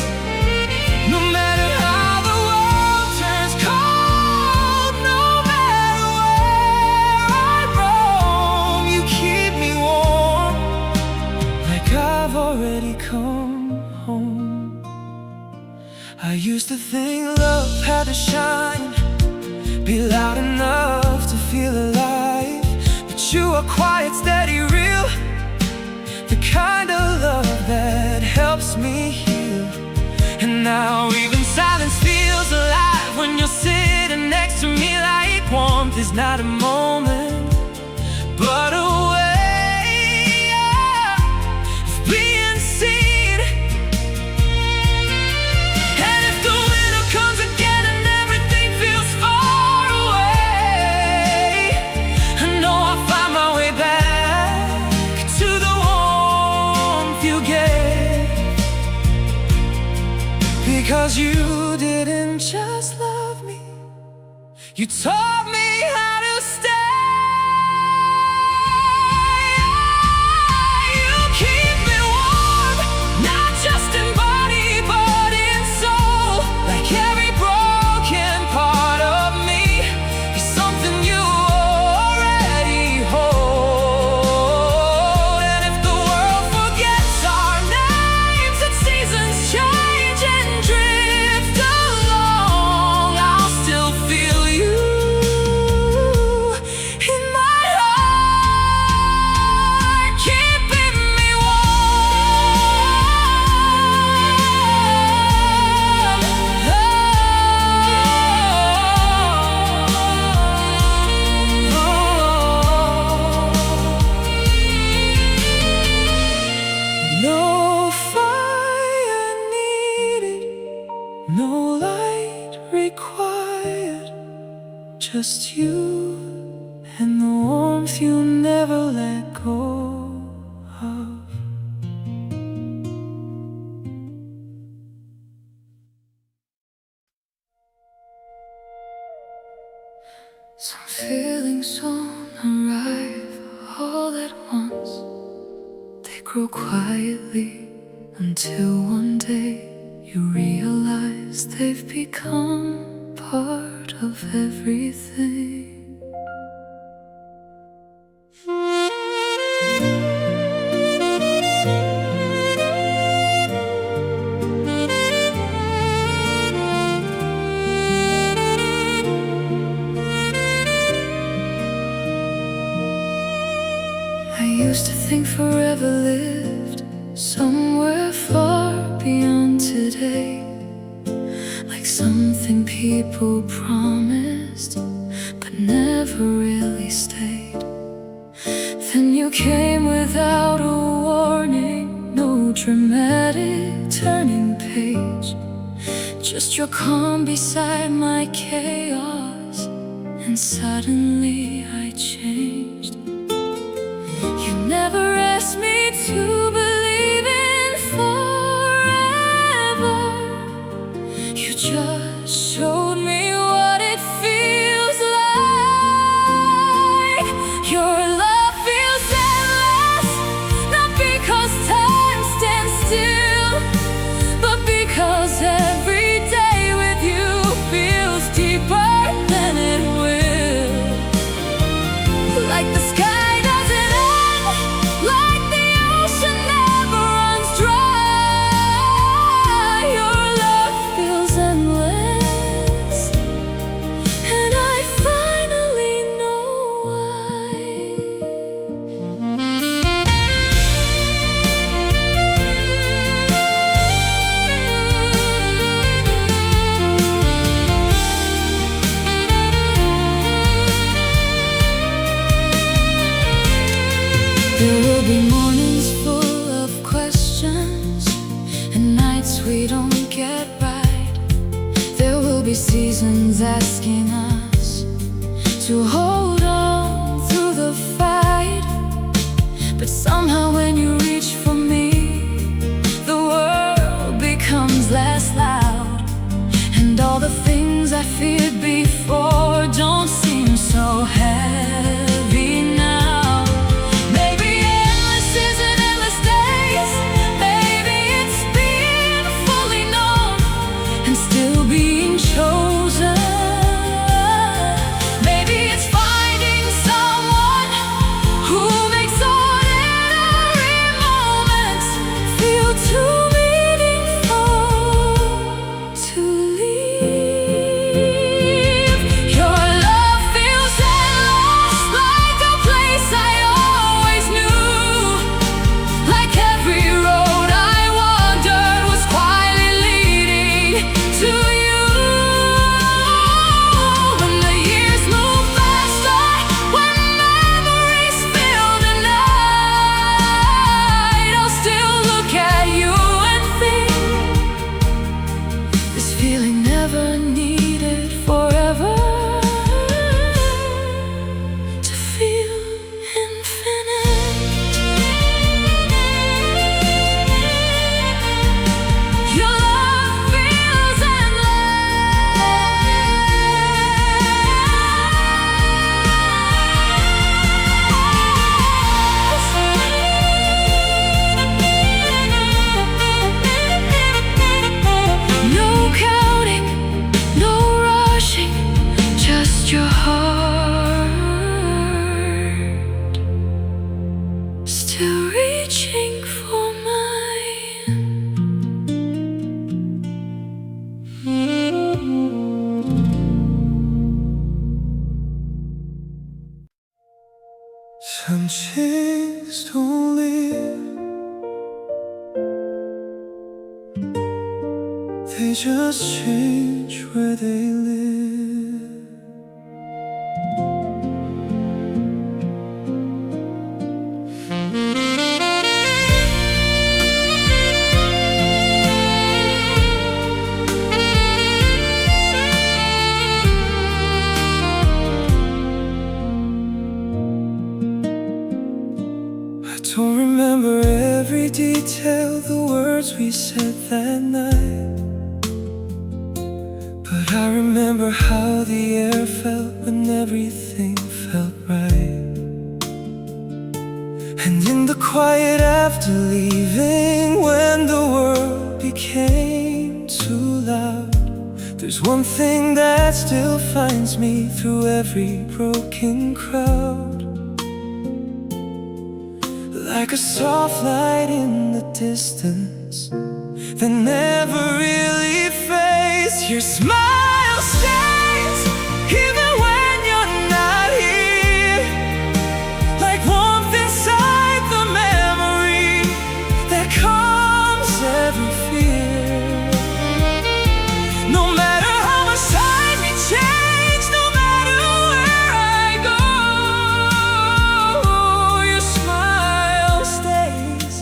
No matter how the world turns cold, no matter where I roam, you keep me warm, like I've already come home. I used to think love had to shine, be loud enough to feel alive, but you are quiet, steady, real, the kind of love that helps me heal. And now even silence feels alive when you're sitting next to me, like warmth is not a moment, but a way of being seen. And if the winter comes again and everything feels far away, I know I'll find my way back to the warmth you gave. Because you didn't just love me, you taught me how to stay. You keep me warm, not just in body but in soul, like every broken part of me is something you already hold. And if the world forgets our names and seasons change and drift along, I'll still feel you in my heart, keeping me warm. No fire needed, no light required, just you and the warmth you never let go of. Some feelings don't arrive all at once, they grow quietly until one day you realize they've become part of everything. I used to think forever lived somewhere far beyond today, like something people promised but never really stayed. Then you came without a warning, no dramatic turning page, just your calm beside my chaos,
and suddenly I changed. You never asked me to believe in forever. You just showed me what it feels like. Your love feels endless, not because time stands still, but because every day with you feels deeper than it will. Like the sky doesn't end, like the ocean never runs dry. Your love feels endless, and I finally know why. There will be mornings full of questions and nights we don't get right. There will be seasons asking us to hold on through the fight. But somehow when you reach for me, the world becomes less loud, and all the things I feared before don't seem so heavy now. Maybe endless isn't endless days. Maybe it's being fully known and still being chosen. Maybe it's finding someone who makes ordinary moments feel too meaningful to leave. Your love feels endless, like a place I always knew. Like every road I wandered was quietly leading to you. When the years move faster, when memories fill the night, I'll still look at you and think this feeling never needed forever to feel infinite. Your love feels endless. No counting, no rushing, just your heart still reaching for mine.
Some chicks don't live, they just change where they live. I don't remember every detail, the words we said that night, but I remember how the air felt when everything felt right. And in the quiet after leaving, when the world became too loud, there's one thing that still finds me through every broken crowd. Like a soft light in the distance that never really fades. Your smile stays even when you're not here, like warmth inside the memory that calms every fear. No matter how much time we change, no matter where I go, your smile stays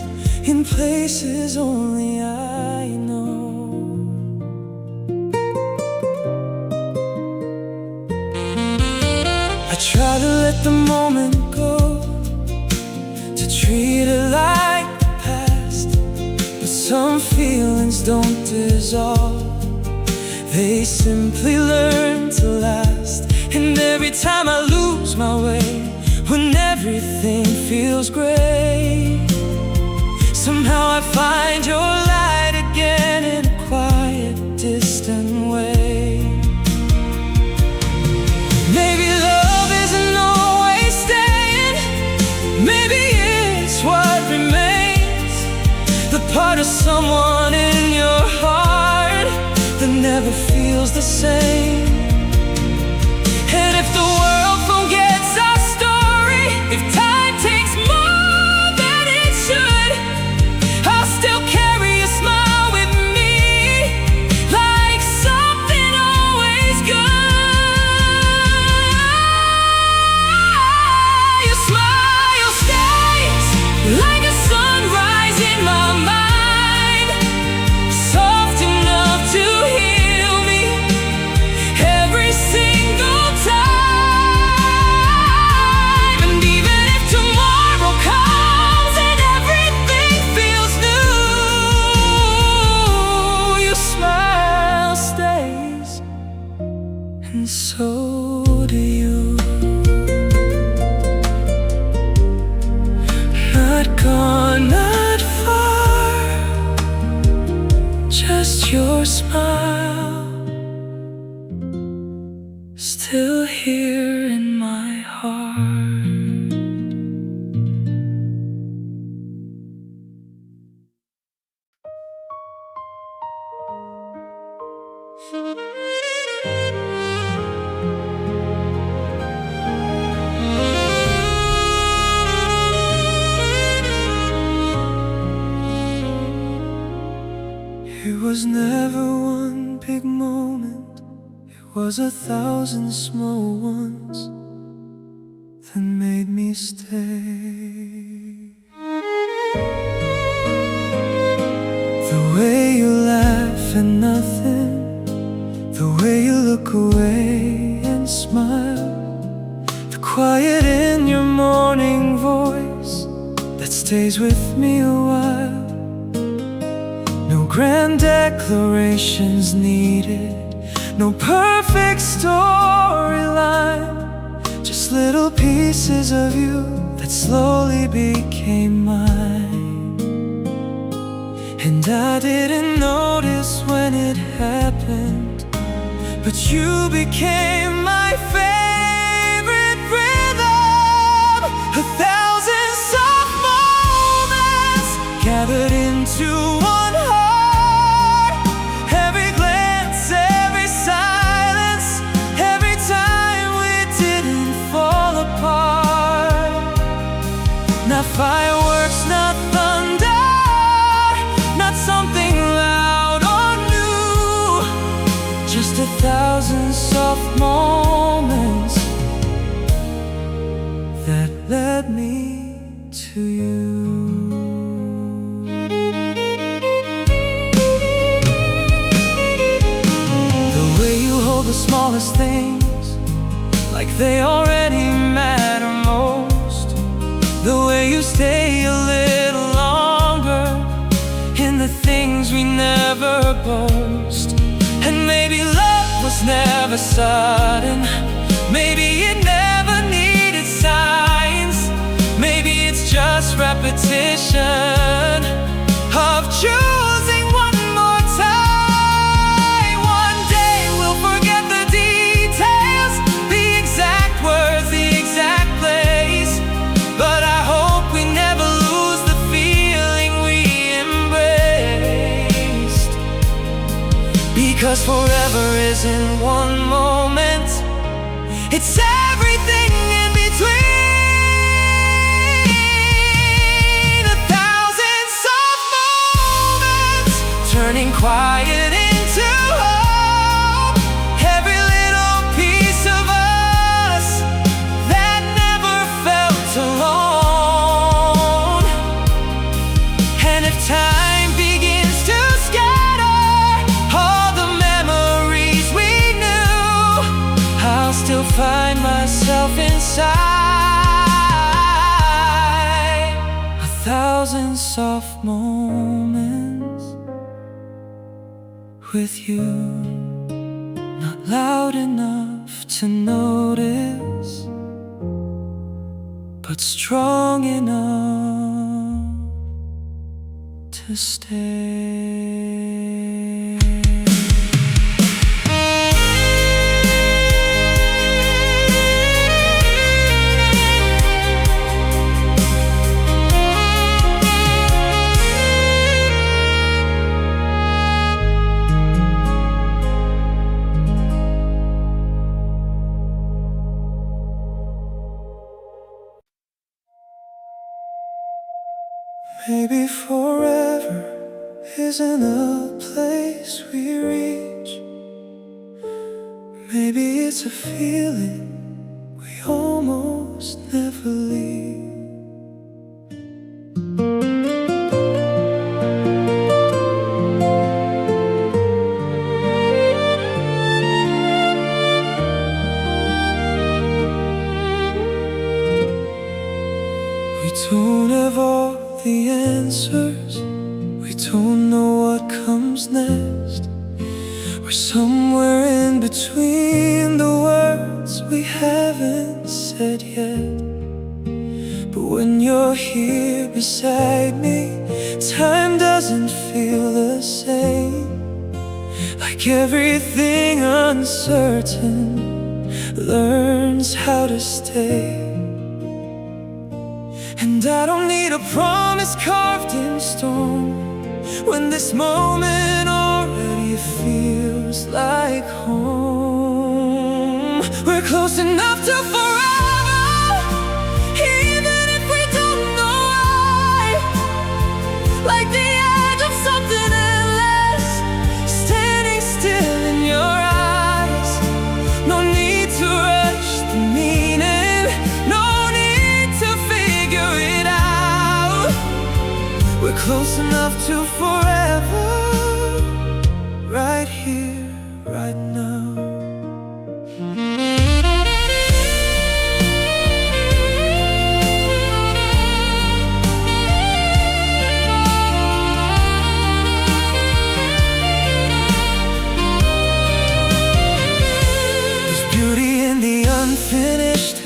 in places only I know. I try to let the moment go, to treat it like the past. But some feelings don't dissolve, they simply learn to last. And every time I lose my way, when everything feels gray, somehow I find your light again in a quiet, distant way. Maybe love isn't always staying, maybe it's what remains, the part of someone in your heart that never feels the same. And if the world forgets our story, if time takes more than it should, I'll still carry a smile with me, like something always good. Your smile stays like a sunrise in my mind, soft enough to heal me every single time. And even if tomorrow comes and everything feels new, your smile stays, and so do you. Not gone, not far, just your smile, still here in my heart. It was never one big moment, it was 1,000 small ones that made me stay. The way you laugh at nothing, the way you look away and smile, the quiet in your morning voice that stays with me a while. No grand declarations needed, no perfect storyline, just little pieces of you that slowly became mine. And I didn't notice when it happened, but you became my favorite rhythm. 1,000 soft moments gathered into one heart, every glance, every silence, every time we didn't fall apart. Not fireworks, not thunder, not something loud or new, just 1,000 soft moments that led me to you. The way you hold the smallest things like they already matter most, the way you stay a little longer in the things we never boast. And maybe love was never sudden, maybe it never needed signs, maybe it's just repetition of choosing one more time. One day we'll forget the details, the exact words, the exact place, but I hope we never lose the feeling we embraced. Because forever isn't one moment, it's everything in between. 1,000 soft moments turning quiet into hope, every little piece of us that never felt alone. And if time begins to scatter all the memories we knew, I'll still find myself yourself inside. 1,000 soft moments with you, not loud enough to notice, but strong enough to stay. Maybe forever isn't a place we reach. Maybe it's a feeling we almost never leave. We don't have all the answers, we don't know what comes next. We're somewhere in between the words we haven't said yet. But when you're here beside me, time doesn't feel the same. Like everything uncertain learns how to stay. And I don't need a promise carved in stone when this moment already feels like home. We're close enough to forever, even if we don't know why. Like the edge of something endless, standing still in your eyes. No need to rush the meaning, no need to figure it out. We're close enough to forever, right here, right now. Unfinished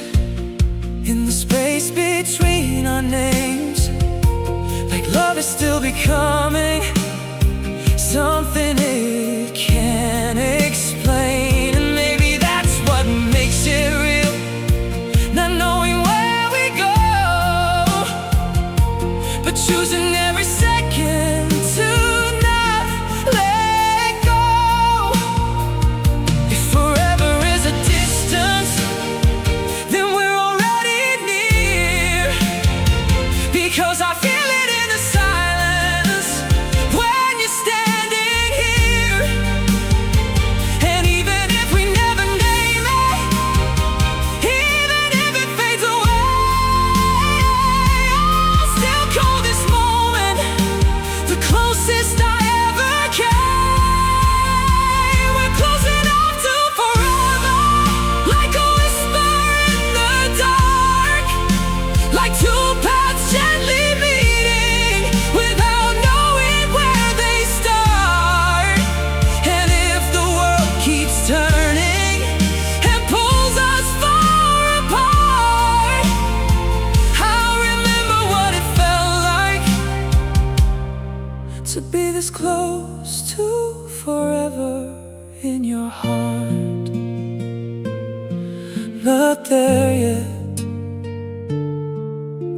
in the space between our names, like love is still becoming something it can't explain. And maybe that's what makes it real, not knowing where we go, but choosing every second to not let go. If forever is a distance, then we're already near, because I feel it in the silence when you're standing here. And even if we never name it, even if it fades away, I'll still call this moment the closest I ever came. We're close enough to forever, like a whisper in the dark, like two paths gently meeting without knowing where they start. And if the world keeps turning and pulls us far apart, I'll remember what it felt like to be this close to forever in your heart. Not there yet,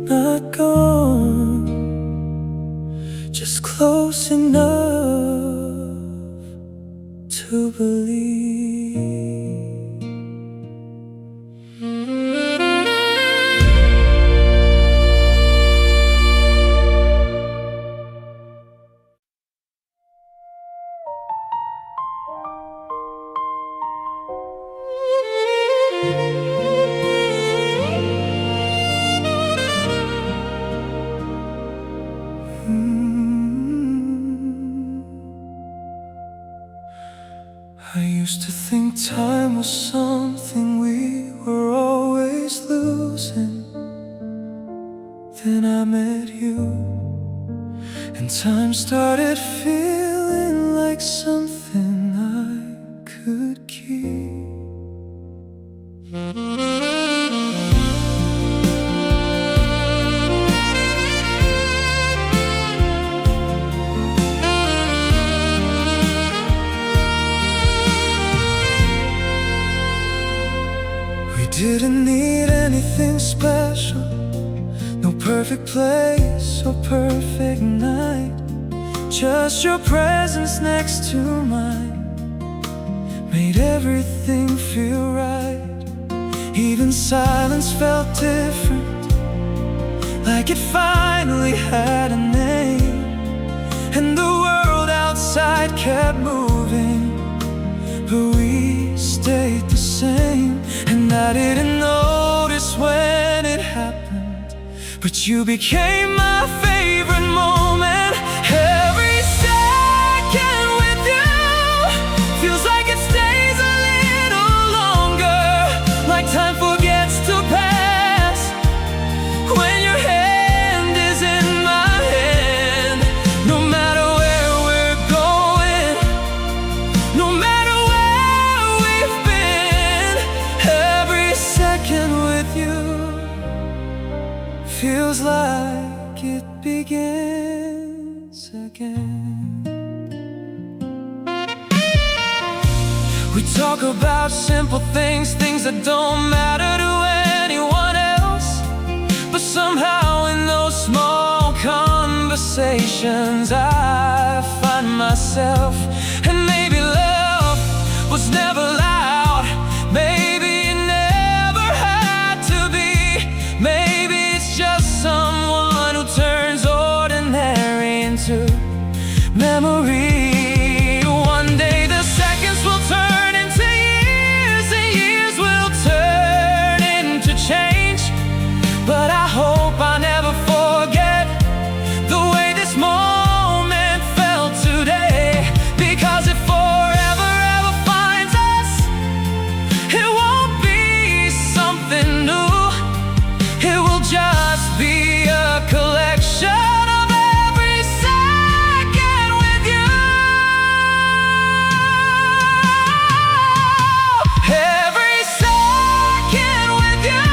not gone, just close enough to believe. I Time started feeling like something I could keep. We didn't need anything special, no perfect place or perfect night. Just your presence next to mine made everything feel right. Even silence felt different, like it finally had a name. And the world outside kept moving, but we stayed the same. And I didn't notice when it happened, but you became my favorite moment. Every second with you feels like it stays a little longer, like time forgets to pass when your hand is in my hand. No matter where we're going, no matter where we've been, every second with you feels like it begins again. We talk about simple things, things that don't matter to anyone else, but somehow in those small conversations I find myself. And maybe love was never loud, maybe it never had to be. Maybe it's just someone who turns ordinary into memory. One day the seconds will turn into years, and years will turn into change. But I hope I never forget the way this moment felt today. Because if forever ever finds us, it won't be something new, it will just be a collection of every second with you. Every second with you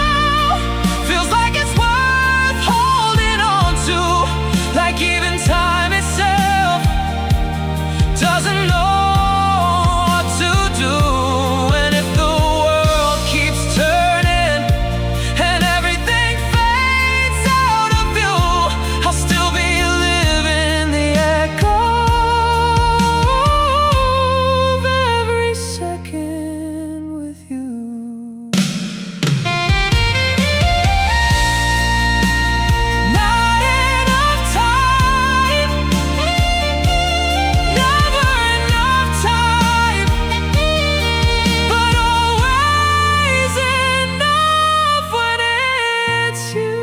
feels like it's worth holding on to, like even time itself doesn't know what to do. And if the world keeps turning and everything fades out of view, I'll still be living in the echo of every second with you. Not enough time, never enough time, but always enough when it's you.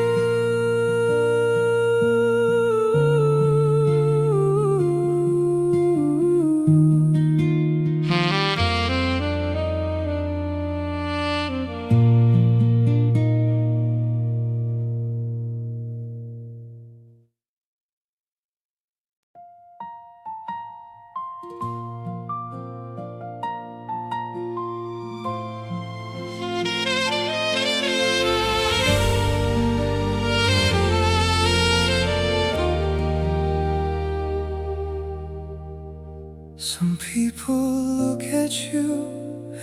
Some people look at you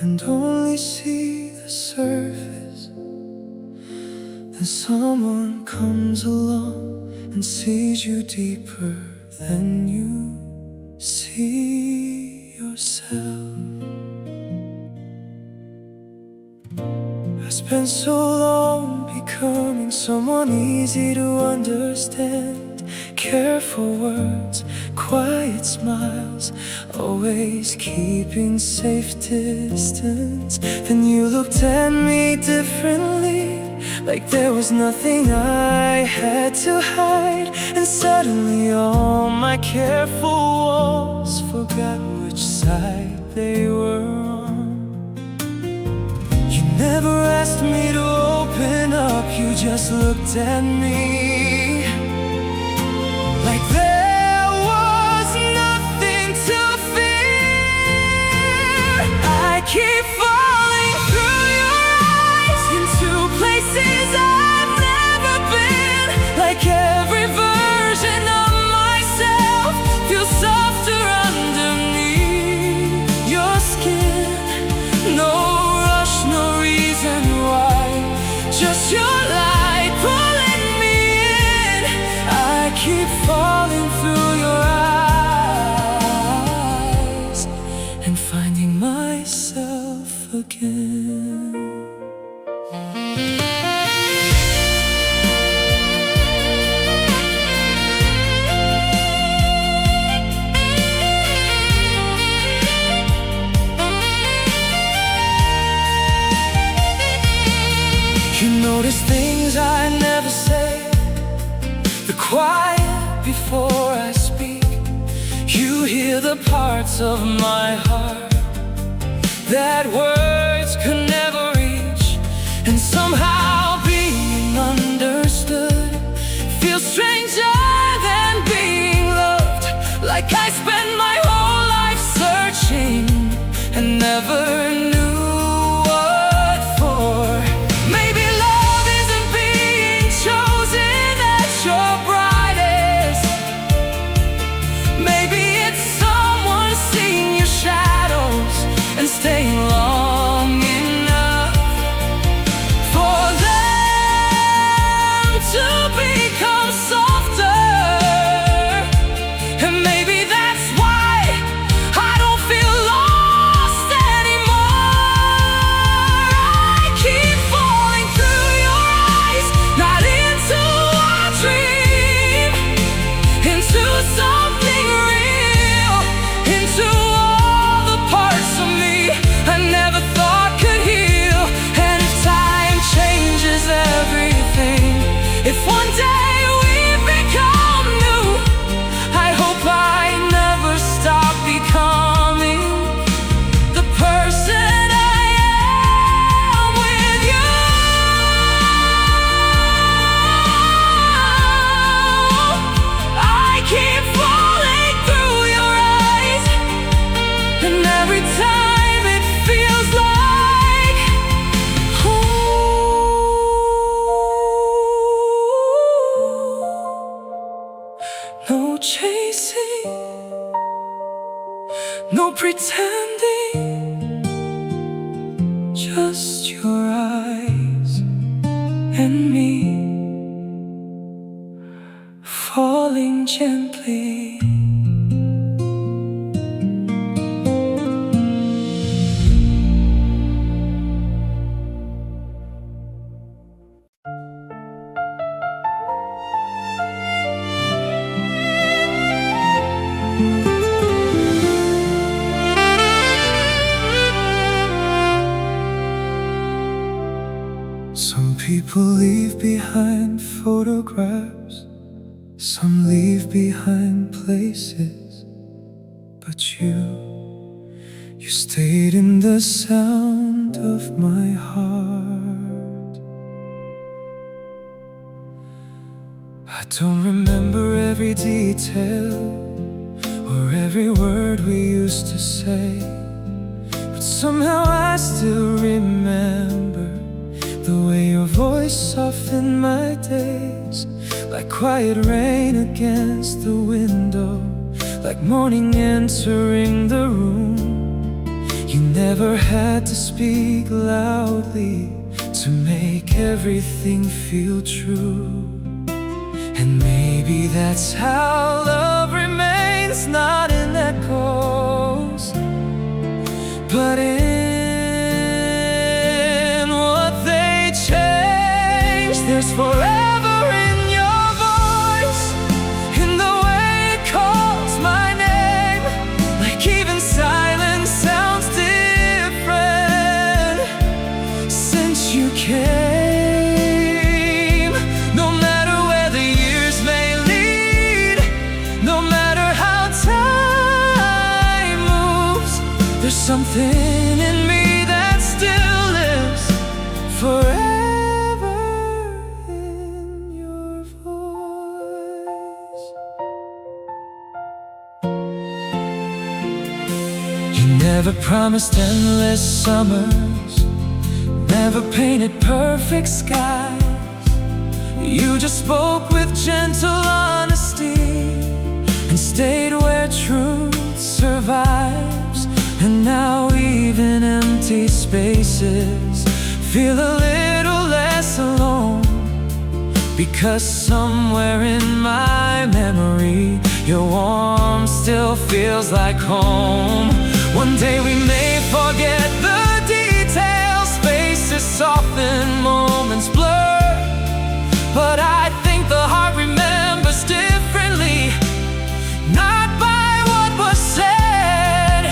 and only see the surface. Then someone comes along and sees you deeper than you see yourself. I spent so long becoming someone easy to understand. Careful words, quiet smiles, always keeping safe distance. Then you looked at me differently, like there was nothing I had to hide. And suddenly all my careful walls forgot which side they were on. You never asked me to open up, you just looked at me like there just your light pulling me in. I keep falling through your eyes and finding myself again. You notice things I never say, the quiet before I speak. You hear the parts of my heart that words could never reach. And somehow being understood feels stranger than being loved. Like I spent my whole life searching and never knew what for. Maybe love isn't being chosen at your brightest. Maybe it's someone seeing your shadows and staying long enough for them to become softer. And maybe that's why I don't feel lost anymore. I keep falling through your eyes, not into a dream, into something real, into all the parts of me I never thought could heal. And if time changes everything, if one day we become new, I hope I never stop becoming the person I am with you. I keep falling through your eyes, and every time it feels like no chasing, no pretending, just your eyes and me falling gently. Some people leave behind photographs, some leave behind places, but you stayed in the sound of my heart. I don't remember every detail or every word we used to say, but somehow I still remember the way your voice softened my days, like quiet rain against the window, like morning entering the room. You never had to speak loudly to make everything feel true. And maybe that's how love remains, not in echoes, but in what they change. There's forever in your voice, in the way it calls my name, like even silence sounds different since you came. No matter where the years may lead, no matter how time moves, there's something in me that still lives forever in your voice. You never promised endless summers, never painted perfect skies. You just spoke with gentle honesty and stayed where truth survives. And now even empty spaces feel a little less alone. Because somewhere in my memory, your warmth still feels like home. One day we may forget the details, faces soften, moments blur, but I think the heart remembers differently, not by what was said,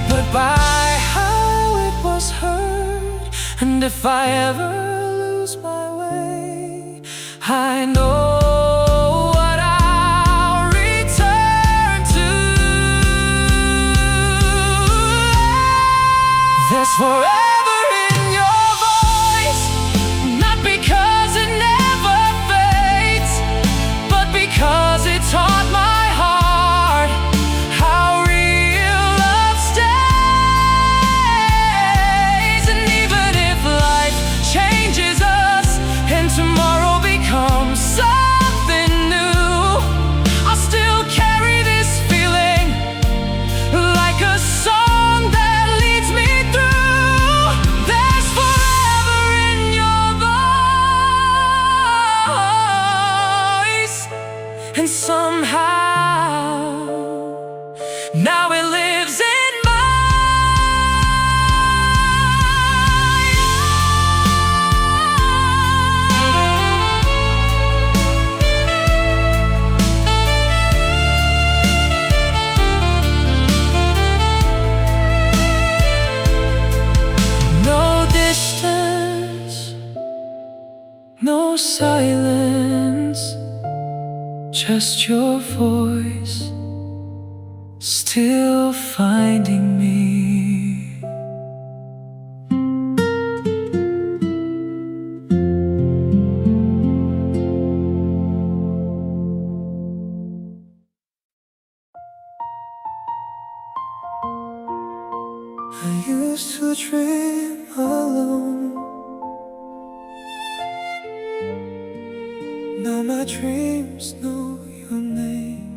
but by how it was heard. And if I ever lose my way, I know what I'll return to. There's forever in your voice, not because it never fades, but because it taught my heart how real love stays. And even if life changes us and tomorrow becomes something new, I'll still carry this feeling like a song that leads me through. There's forever in your voice, and somehow now it lives in no silence, just your voice still finding me. I used to dream alone. Now my dreams know your name.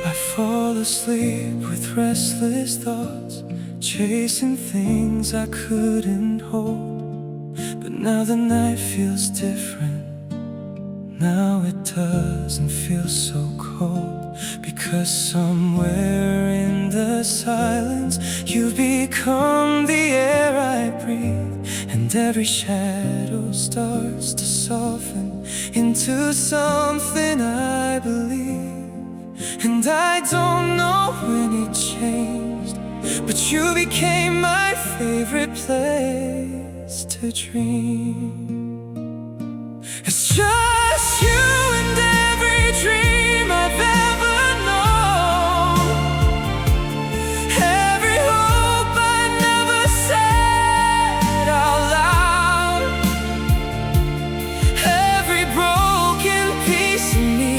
I fall asleep with restless thoughts, chasing things I couldn't hold. But now the night feels different. Now it doesn't feel so cold, because somewhere in the silence you've become the air I breathe. And every shadow starts to soften into something I believe. And I don't know when it changed, but you became my favorite place to dream. It's just you and every dream I've ever known, every hope I never said out loud, every broken piece of me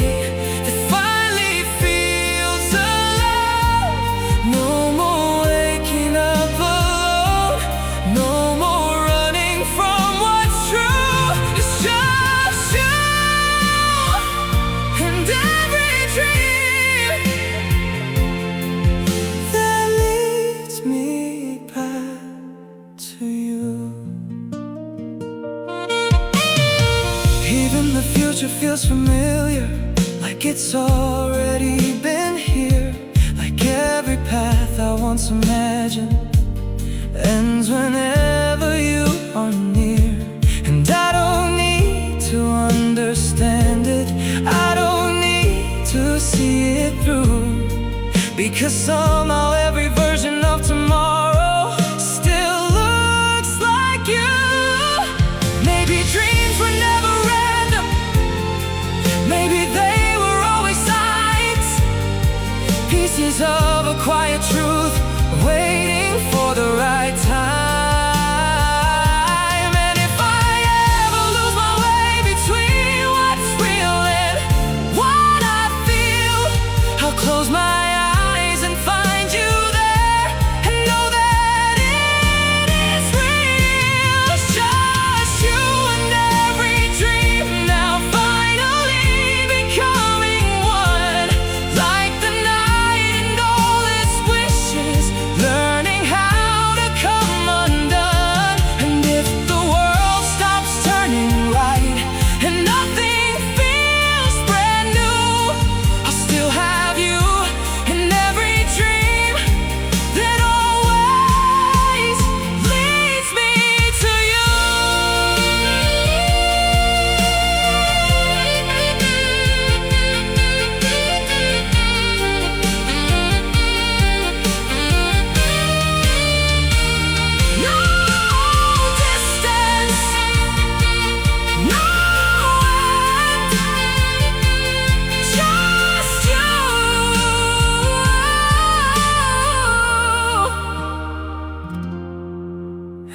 that finally feels alive. No more waking up alone, no more running from what's true. It's just you and every dream that leads me back to you. Even the future feels familiar, like it's already been here. Like every path I once imagined ends whenever you are near. And I don't need to understand it, I don't need to see it through, because somehow every version of tomorrow still looks like you. Maybe dreams were never random, maybe they were always signs, pieces of a quiet truth waiting for the right time. And if I ever lose my way between what's real and what I feel, I'll close my eyes and find you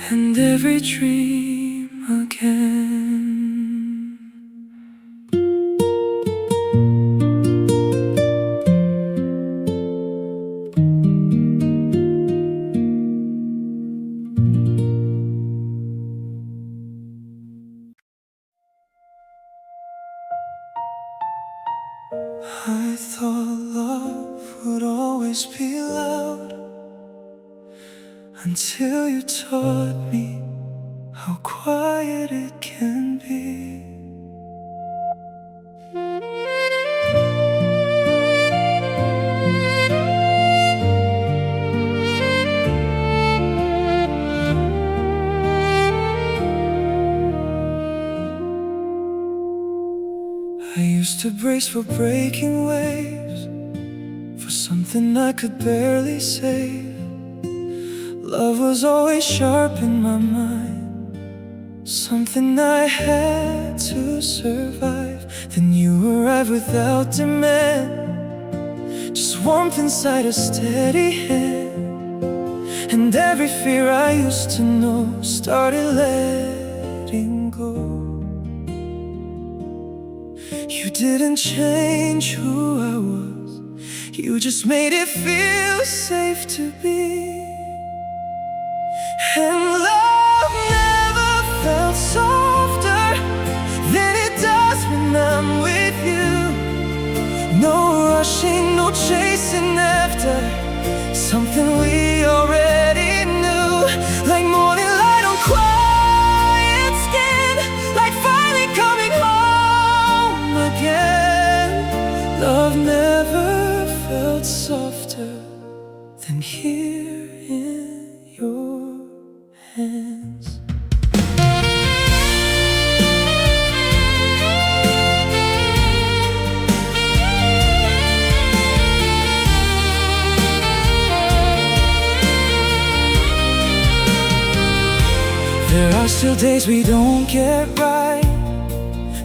and every dream again. I thought love would always be loud, until you taught me how quiet it can be. I used to brace for breaking waves, for something I could barely save. Love was always sharp in my mind, something I had to survive. Then you arrived without demand, just warmth inside a steady hand. And every fear I used to know started letting go. You didn't change who I was, you just made it feel safe to be. And love never felt softer than it does when I'm with you. No rushing, no chasing after something we already knew. Like morning light on quiet skin, like finally coming home again. Love never felt softer than here in your hands. There are still days we don't get right,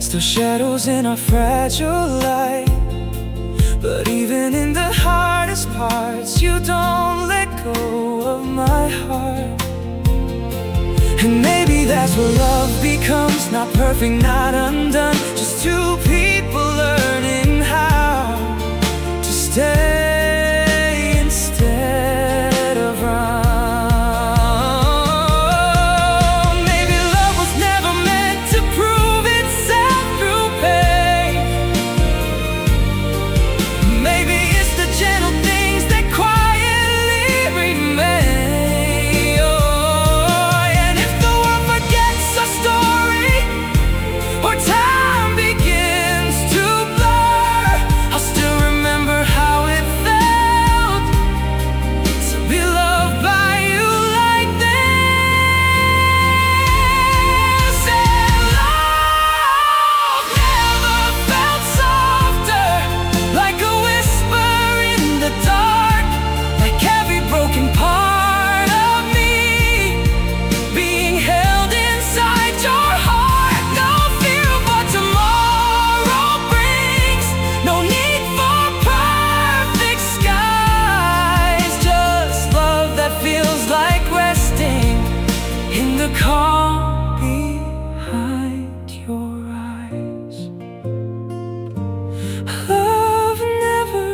still shadows in our fragile light. But even in the hardest parts, you don't let go of my heart. And maybe that's what love becomes, not perfect, not undone, just two people learning how to stay instead of run. Maybe love was never meant to prove itself through pain. Maybe it's the gentle things that quietly remain. And if the world forgets our story, or time begins to blur, I'll still remember how it felt to be loved by you like this. And love never felt softer, like a whisper in the dark, like every broken part of me being held inside your heart. No fear of what tomorrow brings, no need for perfect skies, just love that feels like resting in the calm behind your eyes. Love never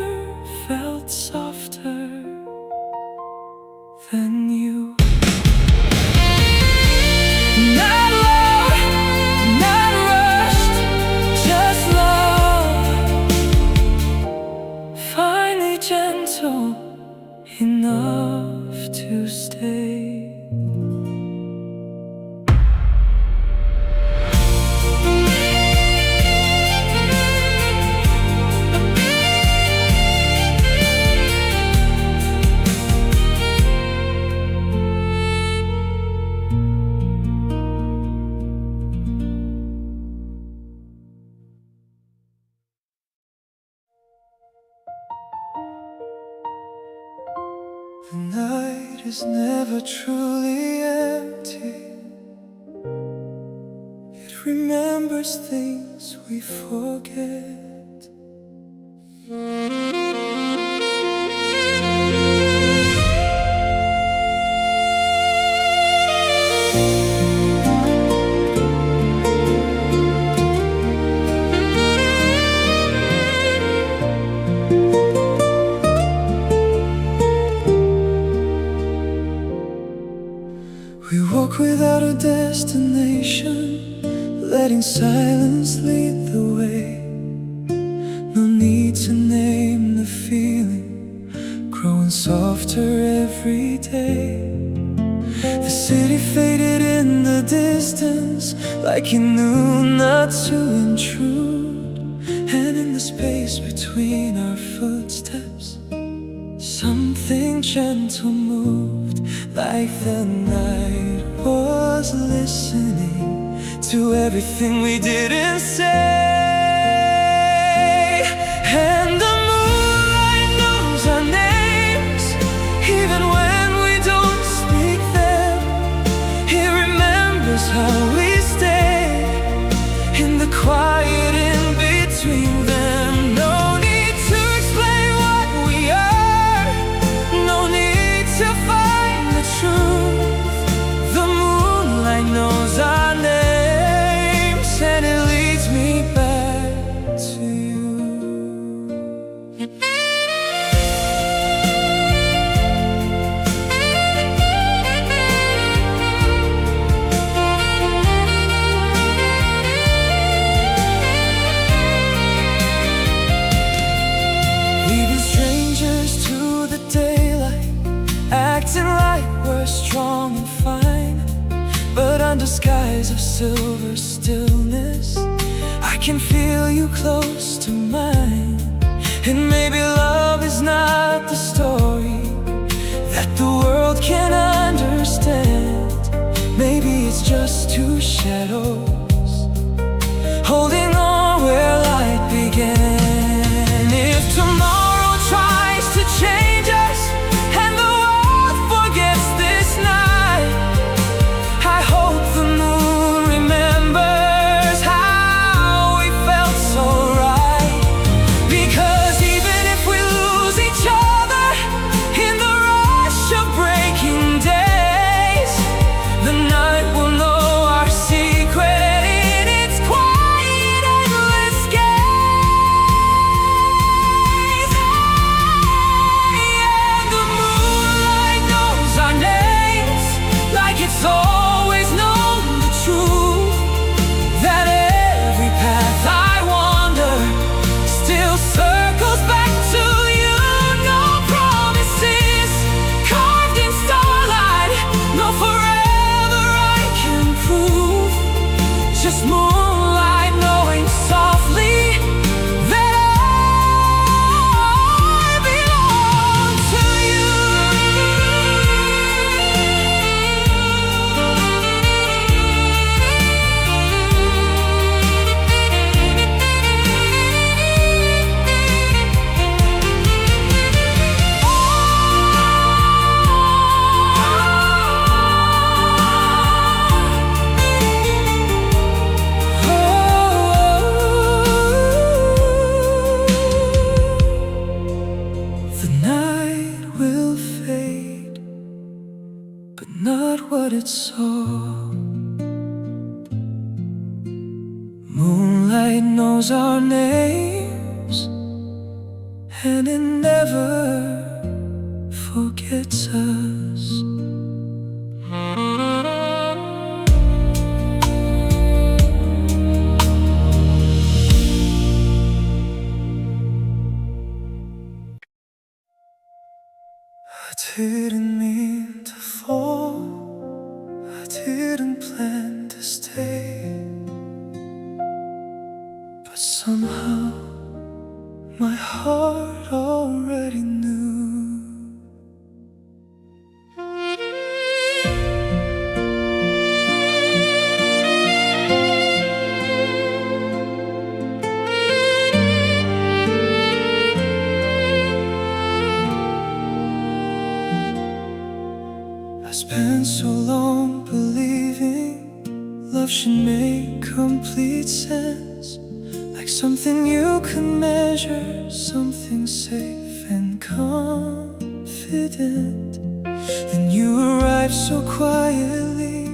felt softer than you. Not loud, not rushed, just love, finally gentle enough to stay. The night is never truly empty. It remembers things we forget. We walk without a destination, letting silence lead the way. No need to name the feeling, growing softer every day. The city faded in the distance, like it knew not to intrude. And in the space between our footsteps, something gentle moved, like the night was listening to everything we didn't say. And the moonlight knows our names, even when we don't speak them. It remembers how we stayed in the quiet in between them. No need to explain what we are, no need to find the truth. The moonlight knows our names, and it leads me back to you. Leaving strangers to the daylight, acting like we're strong and fine, but under skies of silver stillness, I can feel you close to mine. And maybe love is not the story that the world can understand. Maybe it's just two shadows holding on where light began. If tomorrow tries to change us and the world forgets this night, I hope the moon remembers how we felt so right. Because even if we lose each other in the rush of breaking days, the night will know our secret, and in its quiet, endless gaze. And the moonlight knows our names, like it's always known the truth. That every path I wander still circles back to you. No promises carved in starlight, no forever I can prove. Just moonlight knowing softly that I belong to you. The night will fade, but not what it saw. Moonlight knows our names, and it never forgets us. I didn't mean to fall, I didn't plan to stay, but somehow my heart already knew. I spent so long believing love should make complete sense, like something you can measure, something safe and confident. Then you arrived so quietly,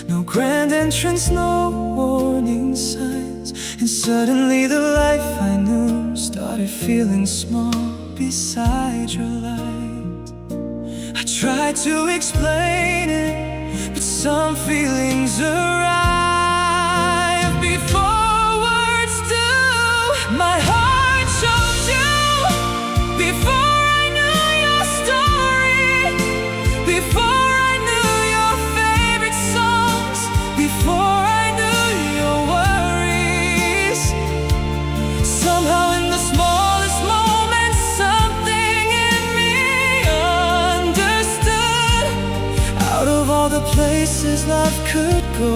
no grand entrance, no warning signs, and suddenly the life I knew started feeling small beside your light. I tried to explain it, but Some feelings arrive before words do. My heart chose you before I knew your story, before I knew your favorite songs, before I knew your worries. Somehow in the smallest moments, something in me understood. Out of all the places love could go,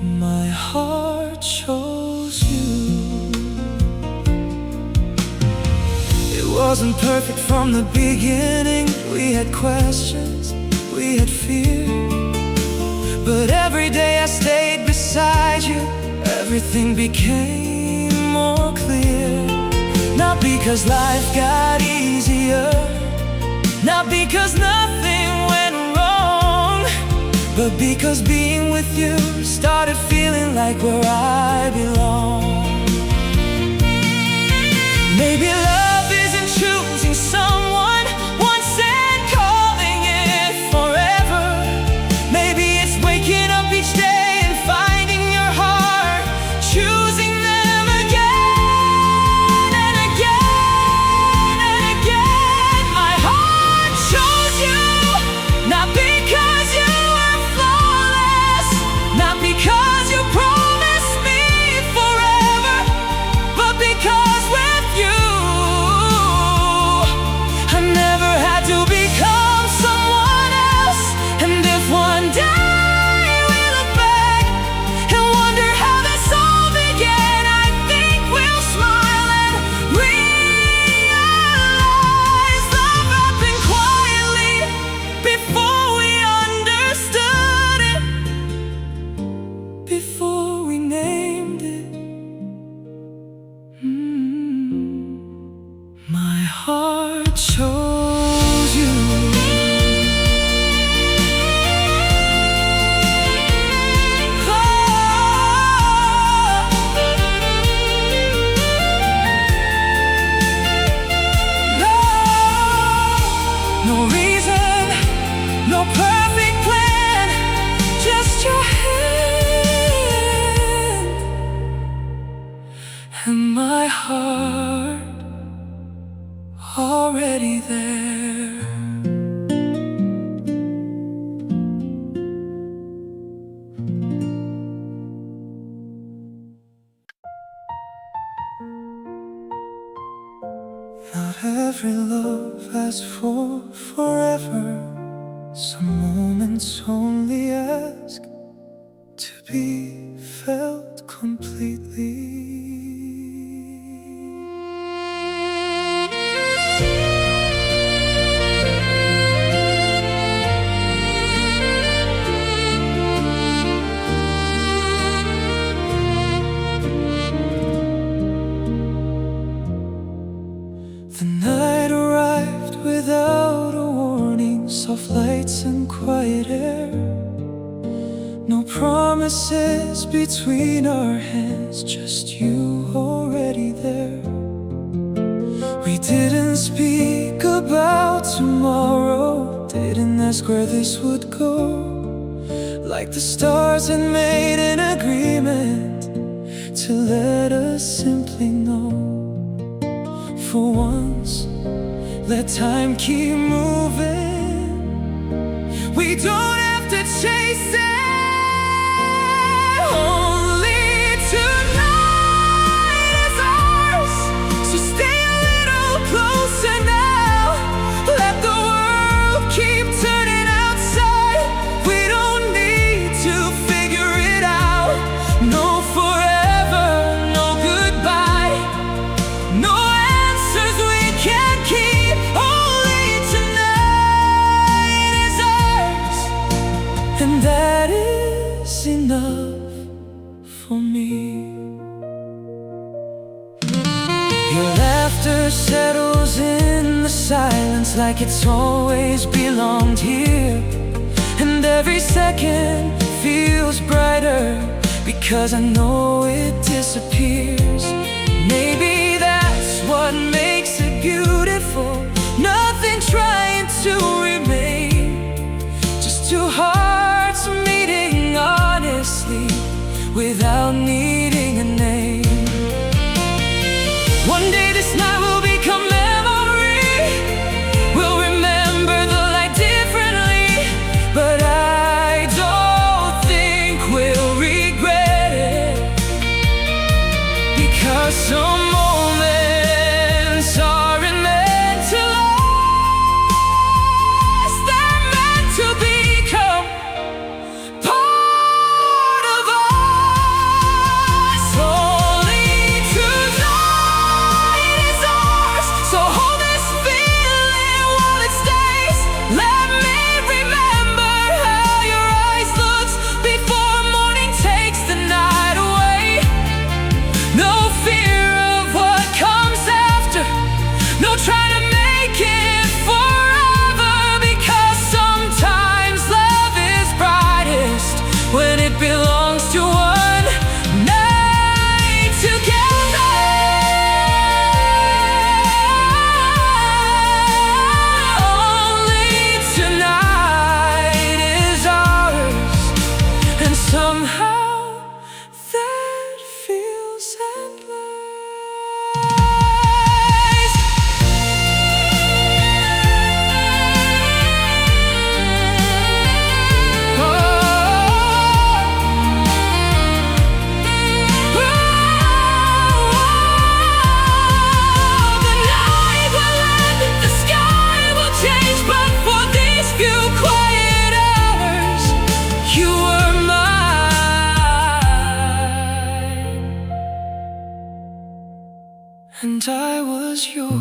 my heart chose you. It wasn't perfect from the beginning. We had questions, we had fear, but every day I stayed beside you, everything became more clear. Not because life got easier, not because nothing went wrong, but because being with you started feeling like where I belong. Maybe love isn't choosing someone once and calling it forever. Maybe it's waking up each day and finding your heart, choosing them again and again and again. My heart chose you, not because you were flawless, not because you promised me forever, but because with you I never had to become someone else. And if one day we look back and wonder how this all began, I think we'll smile and realize love happened quietly before we understood it, before we named it. My heart chose you. No reason, no perfect plan, just your hand and my heart already there. Not every love lasts for forever. Some moments only ask to be felt completely. The night arrived without a warning, soft lights and quiet air. No promises between our hands, just you already there. We didn't speak about tomorrow, didn't ask where this would go. Like the stars had made an agreement to let us simply know. For once, let time keep moving. We don't have to chase it. Only tonight is ours. So stay a little closer now. Let the world keep turning outside. We don't need to figure it out. No forever, no goodbye, no answers we can't keep. Only tonight is ours, and that is enough for me. Your laughter settles in the silence like it's always belonged here. And every second feels brighter because I know it disappears. Maybe that's what makes it beautiful. Nothing trying to remain, and I was yours.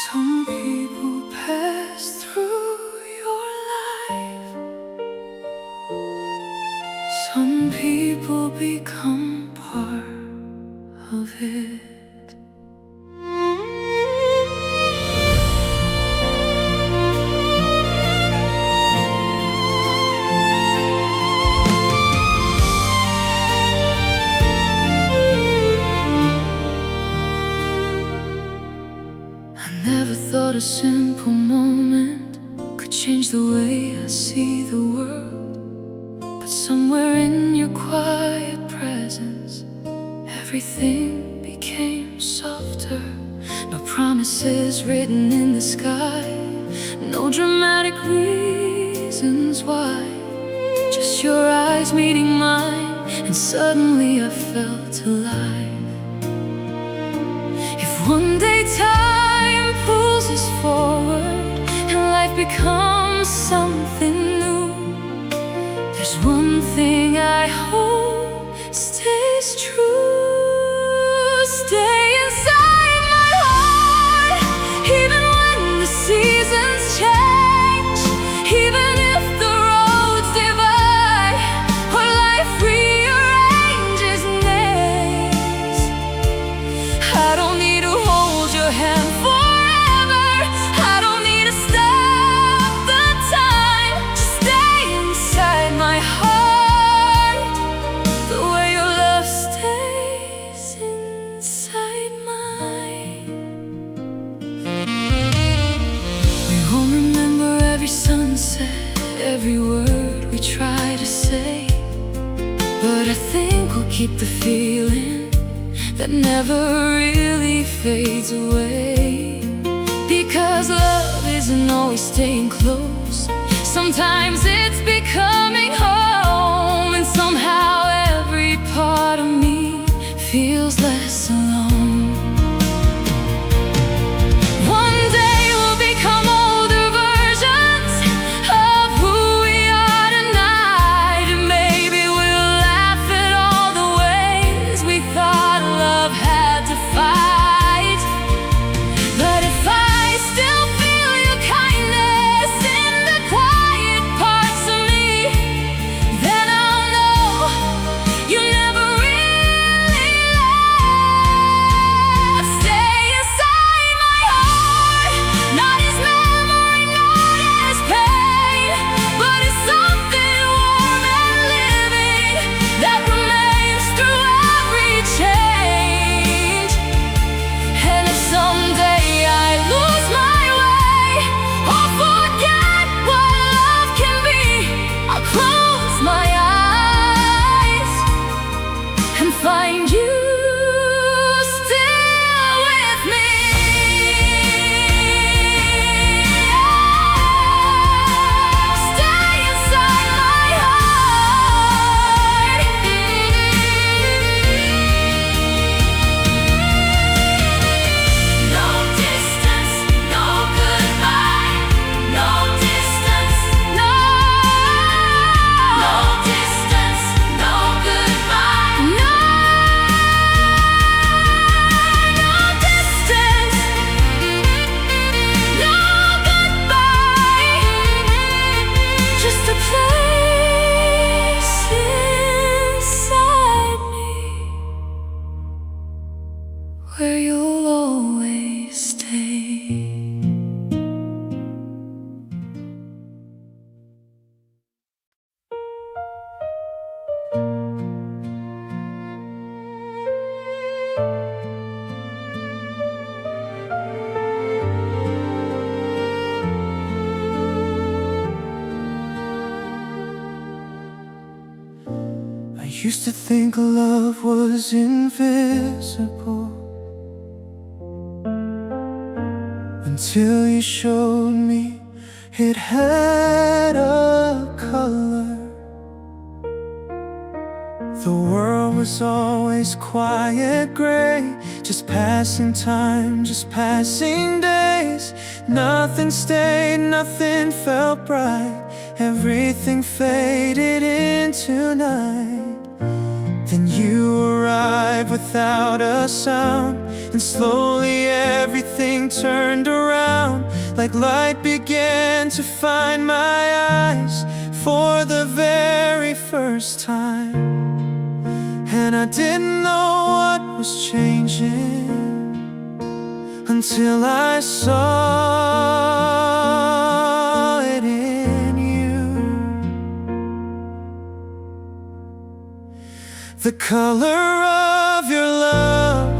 Some people pass through your life. Some people become part of it. Never thought a simple moment could change the way I see the world. But somewhere in your quiet presence, everything became softer. No promises written in the sky, no dramatic reasons why. Just your eyes meeting mine, and suddenly I felt alive. If one day time pulls us forward and life becomes something new, there's one thing I hope stays true. Stay inside my heart, even when the seasons change, even if the roads divide or life rearranges names. I don't need to hold your hand forever, I don't need to stop the time. Just stay inside my heart, the way your love stays inside mine. We won't remember every sunset, every word we try to say, but I think we'll keep the feeling that never really fades away. Because love isn't always staying close, sometimes it's becoming home. And somehow every part of me feels less alone. One day we'll become older versions of who we are tonight, and maybe we'll laugh at all the ways we thought love had to fight. But if I still feel your kindness in the quiet parts of me, then I'll know you never really left. Stay inside my heart, not as memory, not as pain, but as something warm and living that remains through every change. And if someday I lose my way or forget what love can be, I'll close my eyes and find you still with me. Stay inside my heart. No distance, no goodbye. No distance, no. No distance, no goodbye. No. No distance, no goodbye. Just a place inside me where you'll always stay. I used to think love was invisible, until you showed me it had a color. The world was always quiet gray, just passing time, just passing days. Nothing stayed, nothing felt bright, everything faded into night. Then you arrived without a sound, and slowly everything turned around, like light began to find my eyes for the very first time. And I didn't know what was changing until I saw it in you. The color of your love,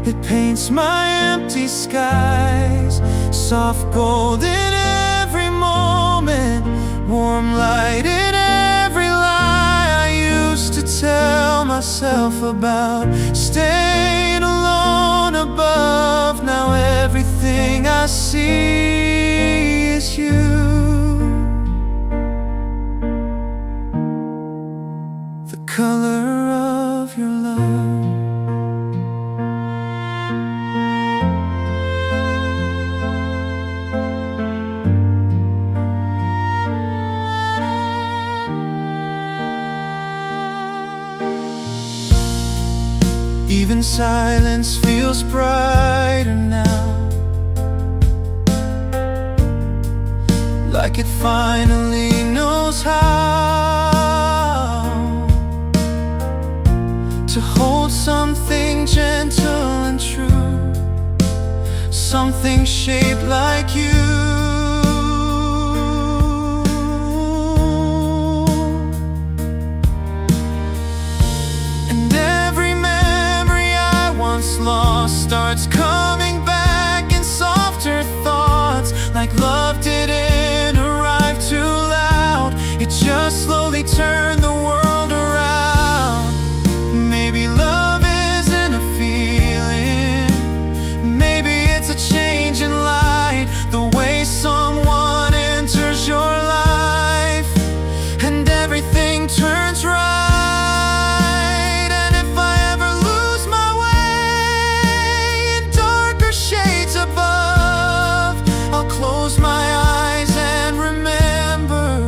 it paints my empty skies, soft gold in every moment, warm light in every lie I used to tell myself about. Staying alone above, now everything I see is you. The color of your love. Even silence feels brighter now, like it finally knows how to hold something gentle and true, something shaped like you. Lost starts coming back in softer thoughts, like love didn't arrive too loud, it just slowly turned the world around. Maybe love isn't a feeling, maybe it's a change in light, the way someone enters your life and everything turns right. Close my eyes and remember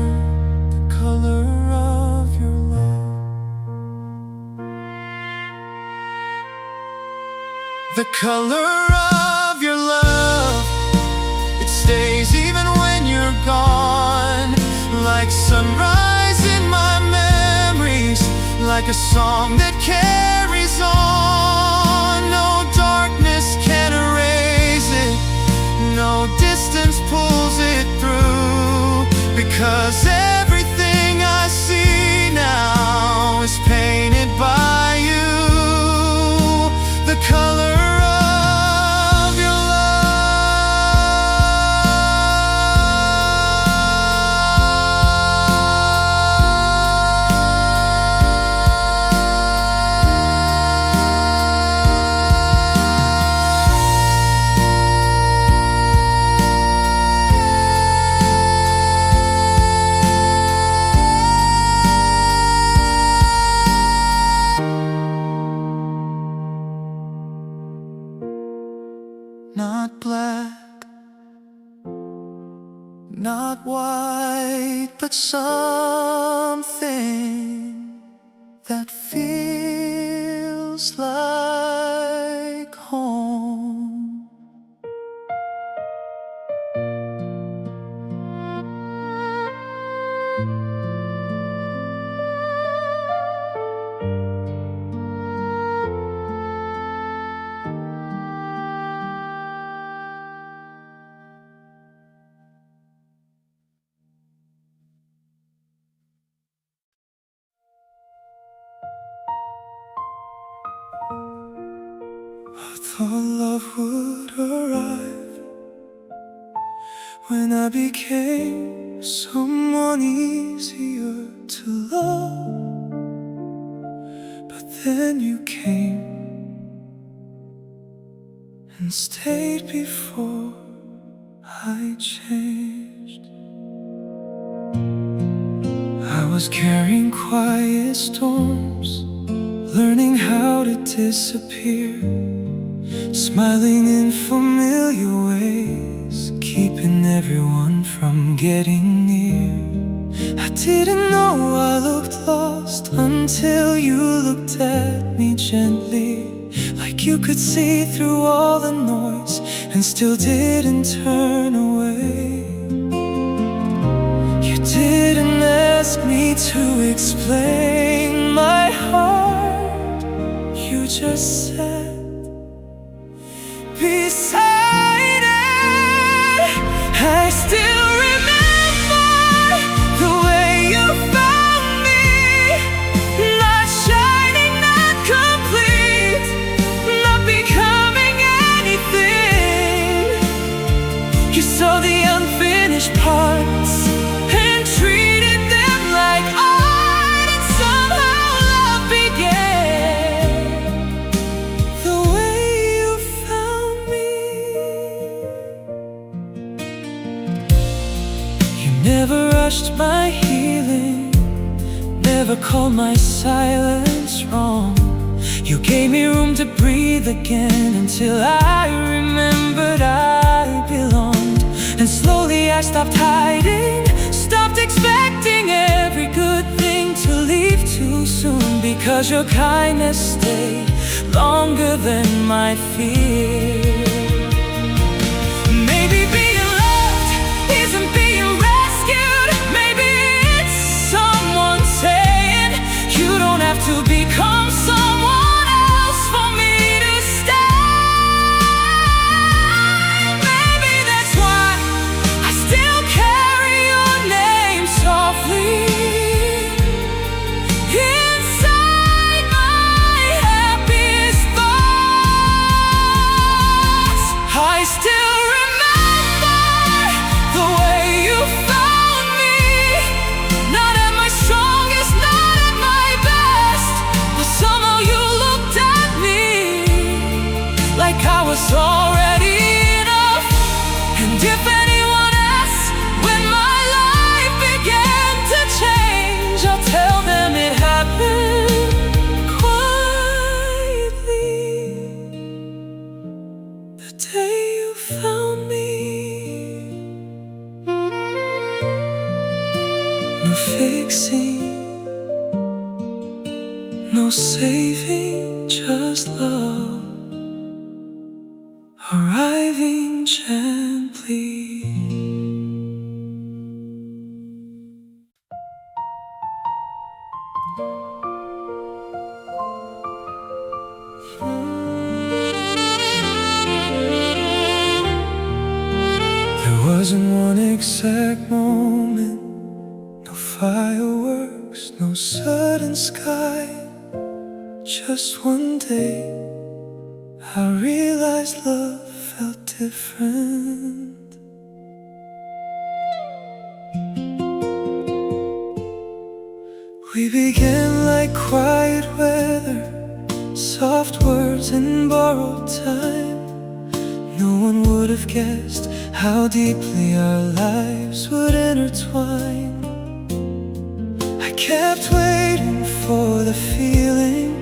the color of your love. The color of your love, it stays even when you're gone, like sunrise in my memories, like a song that carries on. No darkness can erase it, no distance pulls it through, because everything I see now is painted by you. The color of your not black, not white, but something that feels like home. I thought love would arrive when I became someone easier to love, but then you came and stayed before I changed. I was carrying quiet storms learning how to disappear, smiling in familiar ways, keeping everyone from getting near. I didn't know I looked lost until you looked at me gently, like you could see through all the noise and still didn't turn away. You didn't ask me to explain my heart, you just sat beside it. I still remember the way you found me, not shining, not complete, not becoming anything. You saw the unfinished parts and treated them like art, and somehow love began the way you found me. You never rushed my healing, never called my silence wrong. You gave me room to breathe again until I remembered I belonged. And slowly I stopped hiding, stopped expecting every good thing to leave too soon, because your kindness stayed longer than my fear. Maybe being loved isn't being rescued. Maybe it's someone saying you don't have to become someone else for me to stay. Maybe that's why I still carry your name softly inside my happiest thoughts. I still remember the way you found me, not at my strongest, not at my best, but somehow you looked at me like I was already enough. And if anyone asks when my life began to change, I'll tell them it happened quietly, the day you found me. No fixing, no saving, just love arriving gently. There wasn't one exact moment, no fireworks, no sudden sky. Just one day I realized love felt different. We began like quiet weather, soft words and borrowed time. No one would have guessed how deeply our lives would intertwine. I kept waiting for the feeling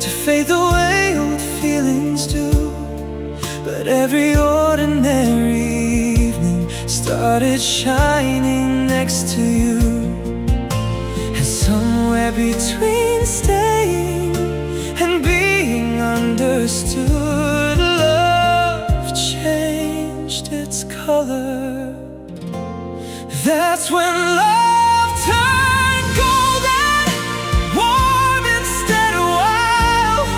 to fade the way old feelings do, but every ordinary evening started shining next to you. And somewhere between staying and being understood, love changed its color. That's when love turned golden, warm instead of wild,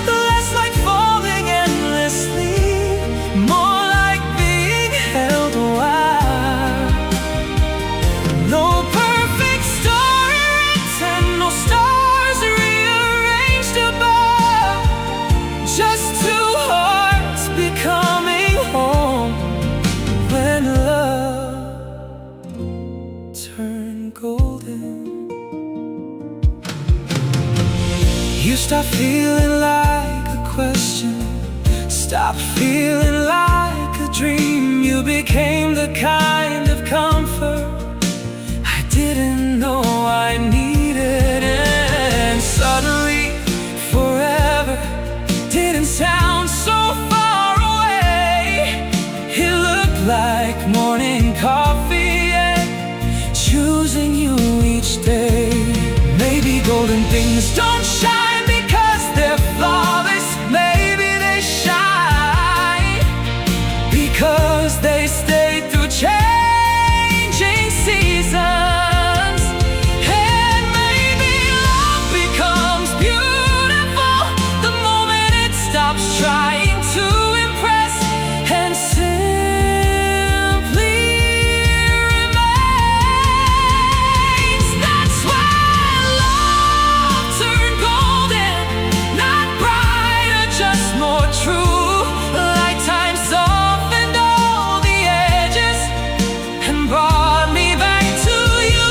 less like falling endlessly, more like being held a while. No perfect story written, no stars rearranged above, just two hearts becoming home when love turned golden. You stopped feeling like a question, stopped feeling like a dream. You became the kind of comfort I didn't know I needed. And suddenly, for choosing you each day. Maybe golden things don't shine because they're flawless. Maybe they shine because they stay through changing seasons. And maybe love becomes beautiful the moment it stops trying to impress and simply remains. That's why love turned golden, not brighter, just more true. Lifetime softened all the edges and brought me back to you.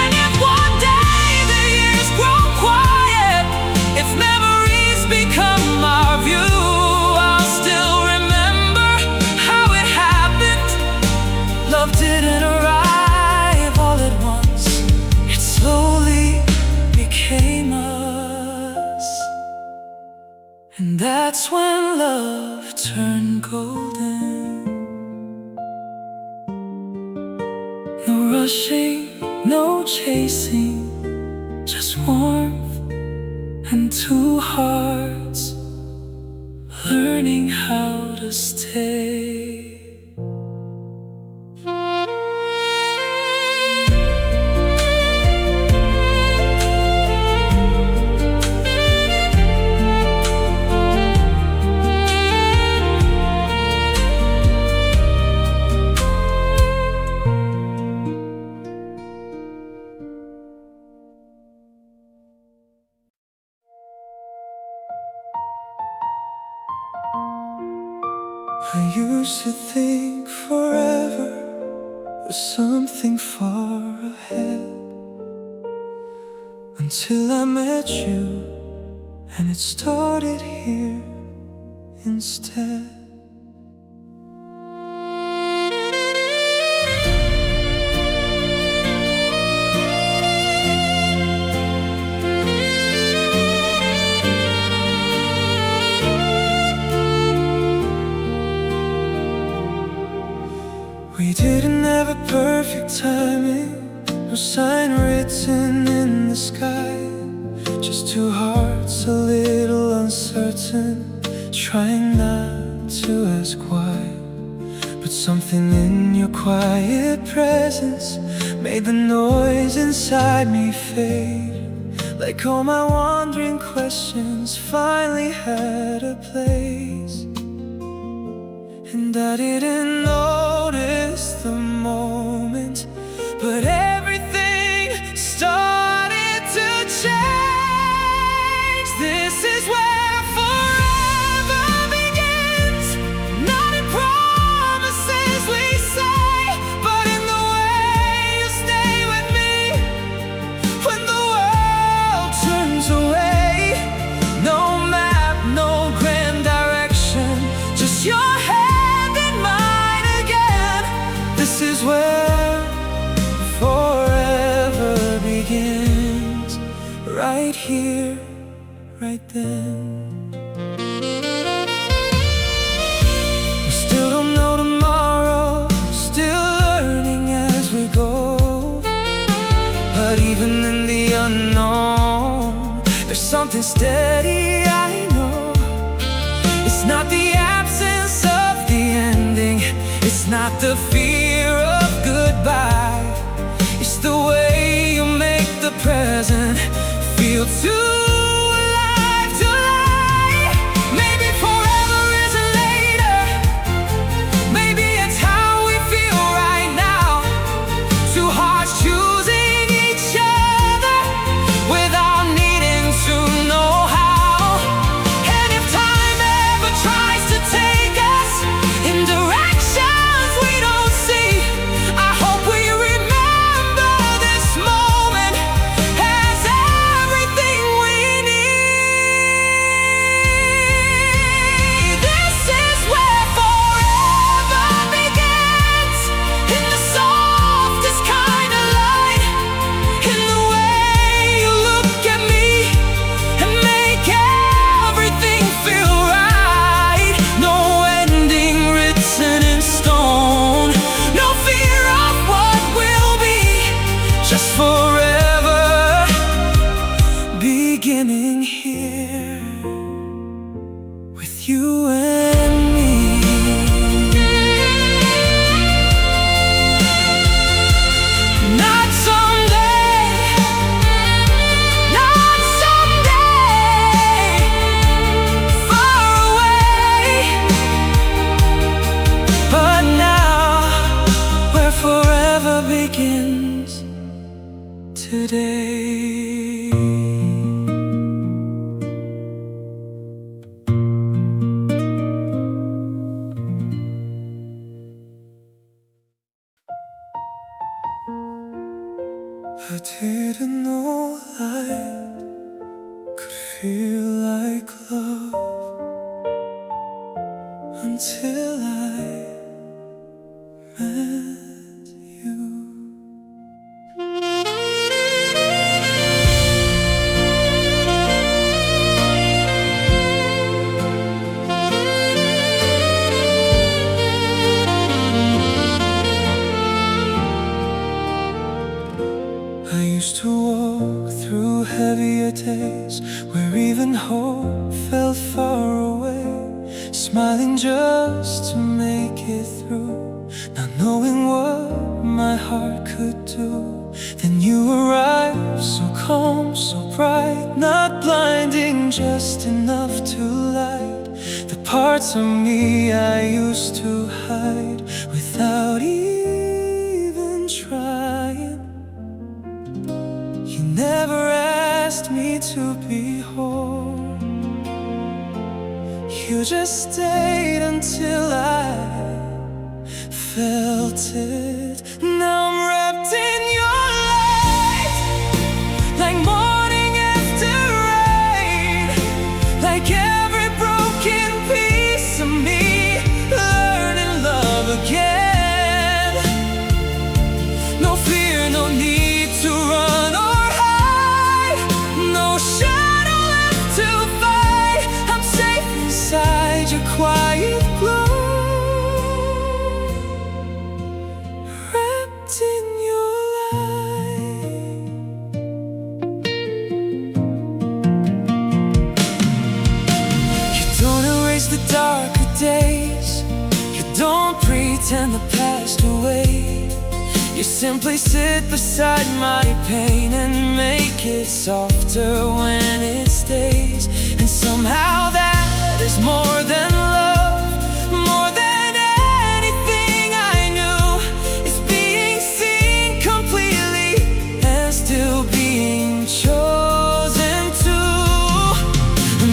And if one day the years grow quiet, if memories become our view, I'll still remember how it happened. Love didn't arrive all at once, it slowly became us. And that's when love turned golden. No rushing, no chasing, just warmth and two hearts learning how to stay. I used to think forever was something far ahead, until I met you, and it started here instead. We didn't have a perfect timing, no sign written in the sky. Just two hearts a little uncertain, trying not to ask why. But something in your quiet presence made the noise inside me fade. Like all my wandering questions finally had a place. And I didn't notice the moment, but everything started to change. This is where forever begins, not in promises we say, but in the way you stay with me when the world turns away. No map, no grand direction, just your hand. This is where forever begins, right here, right then. We still don't know tomorrow, still learning as we go. But even in the unknown, there's something steady, I know. It's not the absence of the ending, it's not the fear of goodbye, it's the way you make the present feel too alive to lie. Maybe forever isn't later, maybe it's how we feel right now. Two hearts choosing each other without needing to know how. And if time ever tries to take us in directions we don't see, I hope we remember this moment as everything just forever beginning here with you and me. Not someday, not someday, far away, but now where forever begins today. I didn't know life could feel like love until I met you. I used to walk through heavier days where even hope felt far away, smiling just to make it through, not knowing what my heart could do. Then you arrived, so calm, so bright, not blinding, just enough to light the parts of me I used to hide without even trying. You never asked me to be whole, you just stayed until I felt it. Now I'm wrapped in your light, like morning after rain, like every broken piece of me learning love again. No fear, no need to run or hide, no shadow left to fight. I'm safe inside your quiet glow, wrapped in your light. You don't erase the darker days, you don't pretend the past away. You simply sit beside my pain and make it softer when it stays. And somehow that is more than love, more than anything I knew. It's being seen completely and still being chosen to.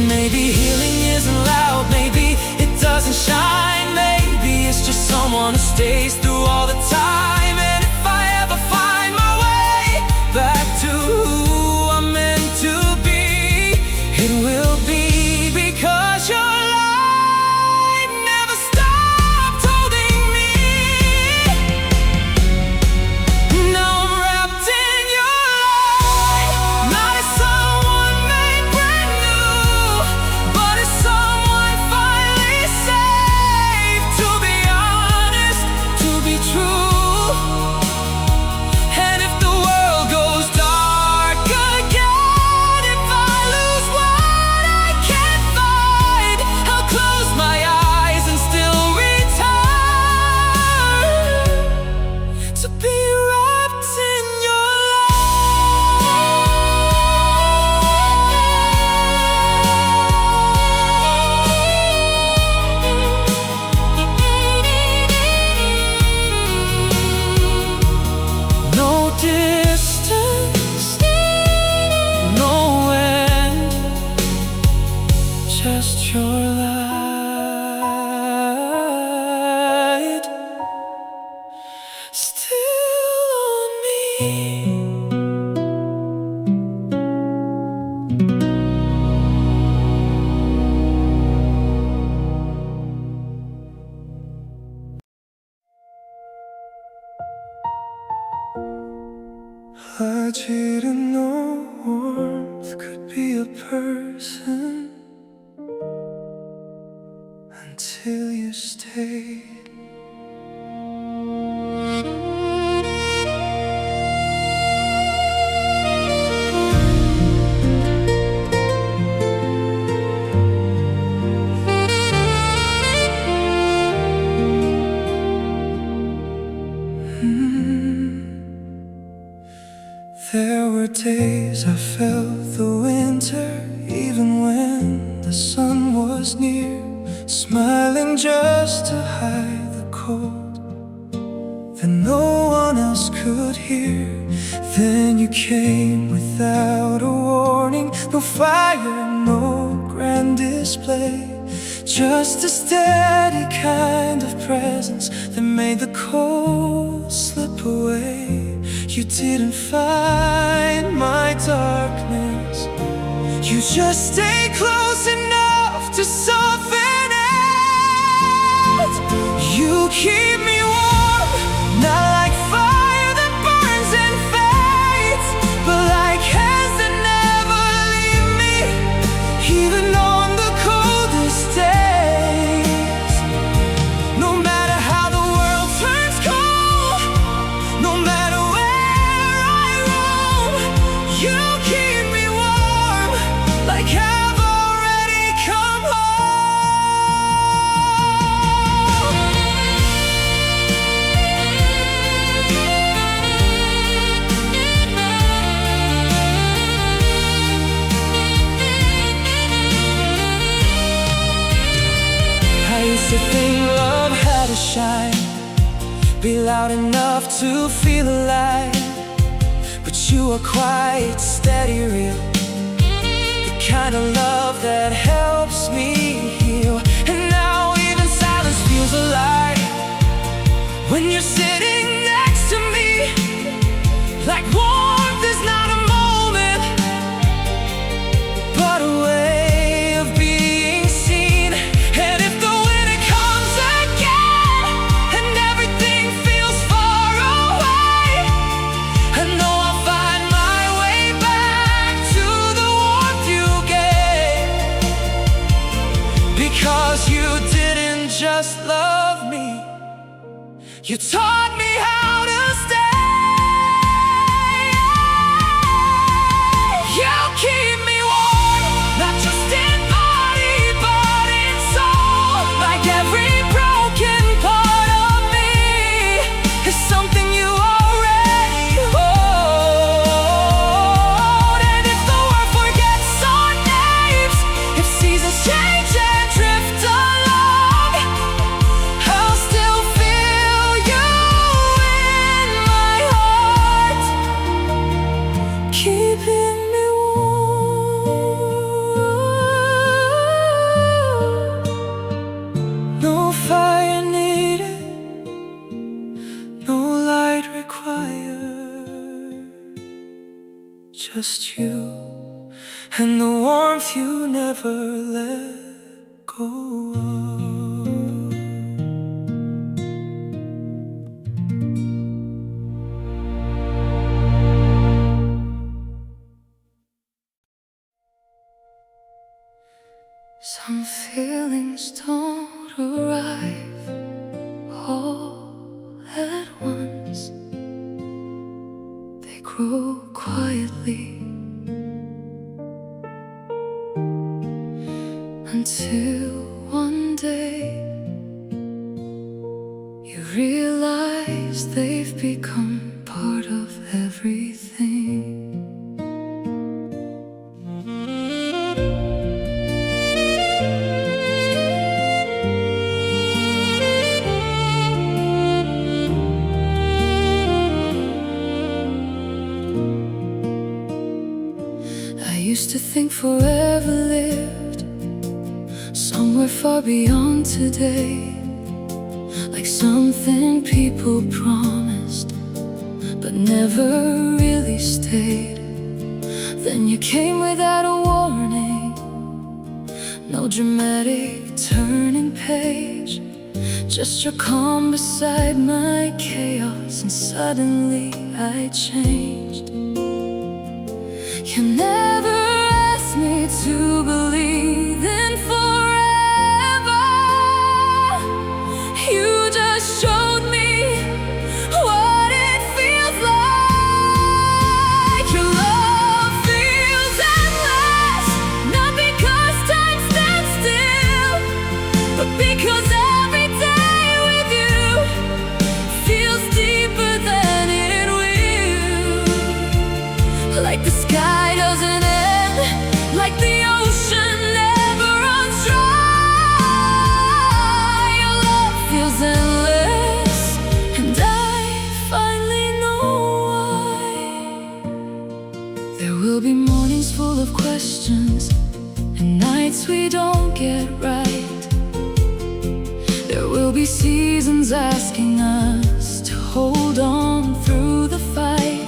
Maybe healing isn't loud, maybe it doesn't shine, maybe it's just someone who stays through all the time. And if I ever find my way back to who I'm meant to be, it will be because your light never stopped holding me. Now I'm wrapped in your light, not as someone made brand new, but as someone finally saved. To be honest, to be true. And if the world goes dark again, if I lose what I can't find, I'll close my eyes and still return to be wrapped in your light. No distance, no end, just your light still on me. I didn't know warmth could be a person until you stayed. There were days I felt the winter, even when the sun was near, smiling just to hide the cold that no one else could hear. Then you came without a warning, no fire, no grand display, just a steady kind of presence that made the cold slip away. You didn't find my darkness, you just stayed close enough to soften it. You keep me warm, not like fire that burns and fades, but like hands that never leave me, even on the coldest days. No matter how the world turns cold, no matter where I roam, you keep me warm, like I've already come I used to think love had to shine, be loud enough to feel alive, but you are quiet, steady, real, the kind of love that helps me heal. And now even silence feels alive when you're sitting next to me, like warmth is not a moment, but a way of being seen. And if the winter comes again and everything feels far away, I know I'll find my way back to the warmth you gave, because you didn't just love me, you taught me how to stay. You keep me warm, not just in body, but in soul. Like every broken part of me is something you already hold. And if the world forgets our names, if seasons change and drift along, I'll still feel you in my heart, keeping me warm. No fire needed, no light required, just you and the warmth you never let go of. Some feelings don't arrive all at once, they grow quietly until one day you realize they've become part of everything. I used to think forever lived somewhere far beyond today, like something people promised but never really stayed. Then you came without a warning, no dramatic turning page, just your calm beside my chaos, and suddenly I changed. You never asked me to believe in forever, you just showed me what it feels like. Your love feels endless, not because time stands still, but because every day with you feels deeper than it will.
like the sky doesn't end, like the ocean never runs dry. Your love feels endless, and I finally know why. There will be mornings full of questions and nights we don't get right. There will be seasons asking us to hold on through the fight.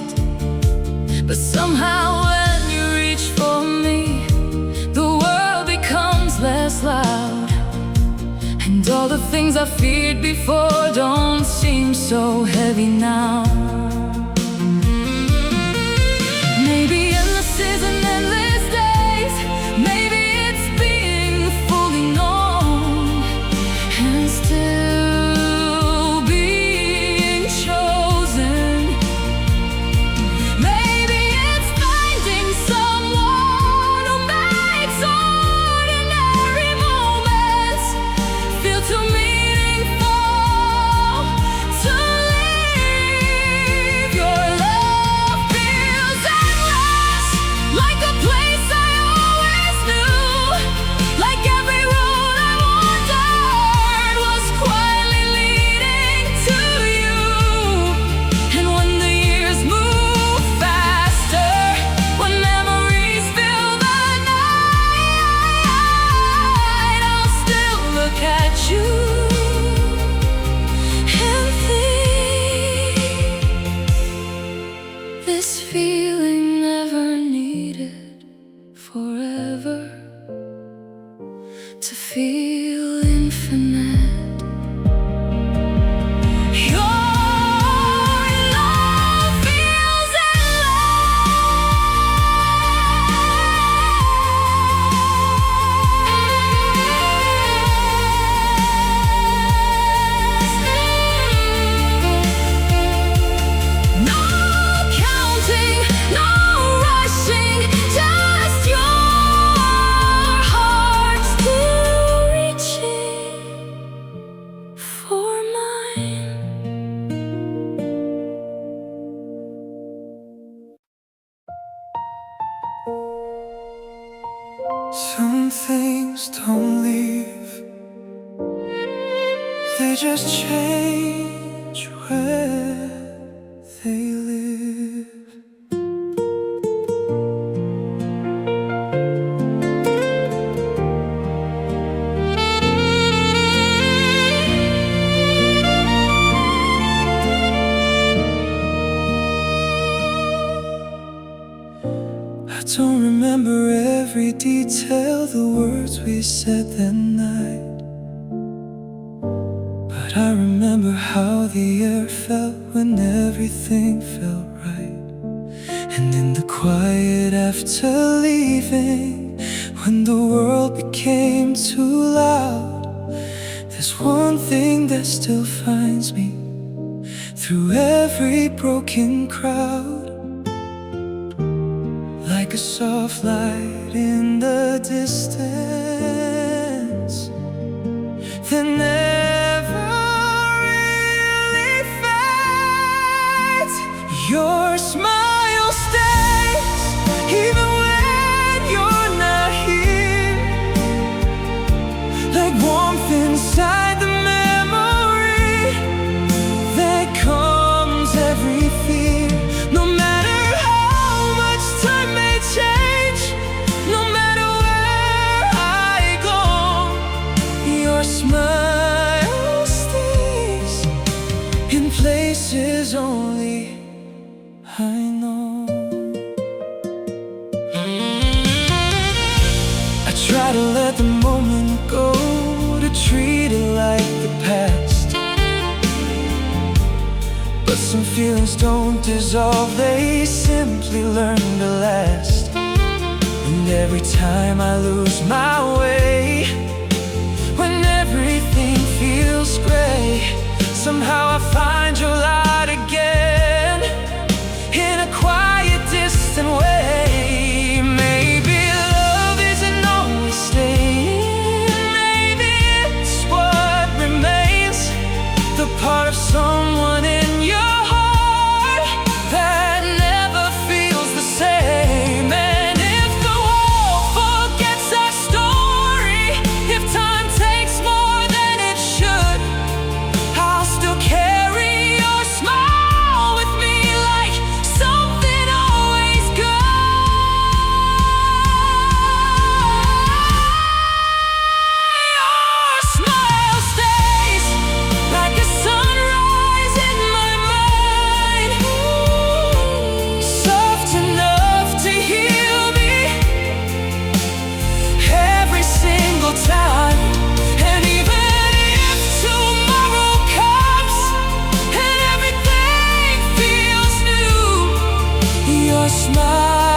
But somehow when you reach for me, the world becomes less loud, and all the things I feared before don't seem so heavy now. Maybe endless isn't endless days. Maybe it's being fully known and still being chosen. Maybe it's finding someone who makes ordinary moments feel too meaningful to leave. Your love feels endless, like a place I always knew, like every road I wandered was quietly leading to you. And when the years move faster, when memories fill the night, I'll still look at you and think, this feeling never needed forever to feel infinite. Your love feels endless. No counting, no rushing, just your heart still reaching for mine.
Some things don't leave, they just change where they live. I don't remember every detail, the words we said that night, but I remember how the air felt when everything felt right. And in the quiet after leaving, when the world became too loud, there's one thing that still finds me through every broken crowd. Like a soft light in the distance that never really fades. Your smile stays even when you're not here, like warmth inside the memory that calms every fear. No matter how much time may change, no matter where I go, your smile stays in places only I know. I try to let the moment go, to treat it like the past, but some feelings don't dissolve, they simply learn to last. And every time I lose my way, when everything feels gray, somehow I find your light again in a quiet, distant way. Maybe love isn't always staying, maybe it's what remains, the part of someone in your heart that never feels the same. your smile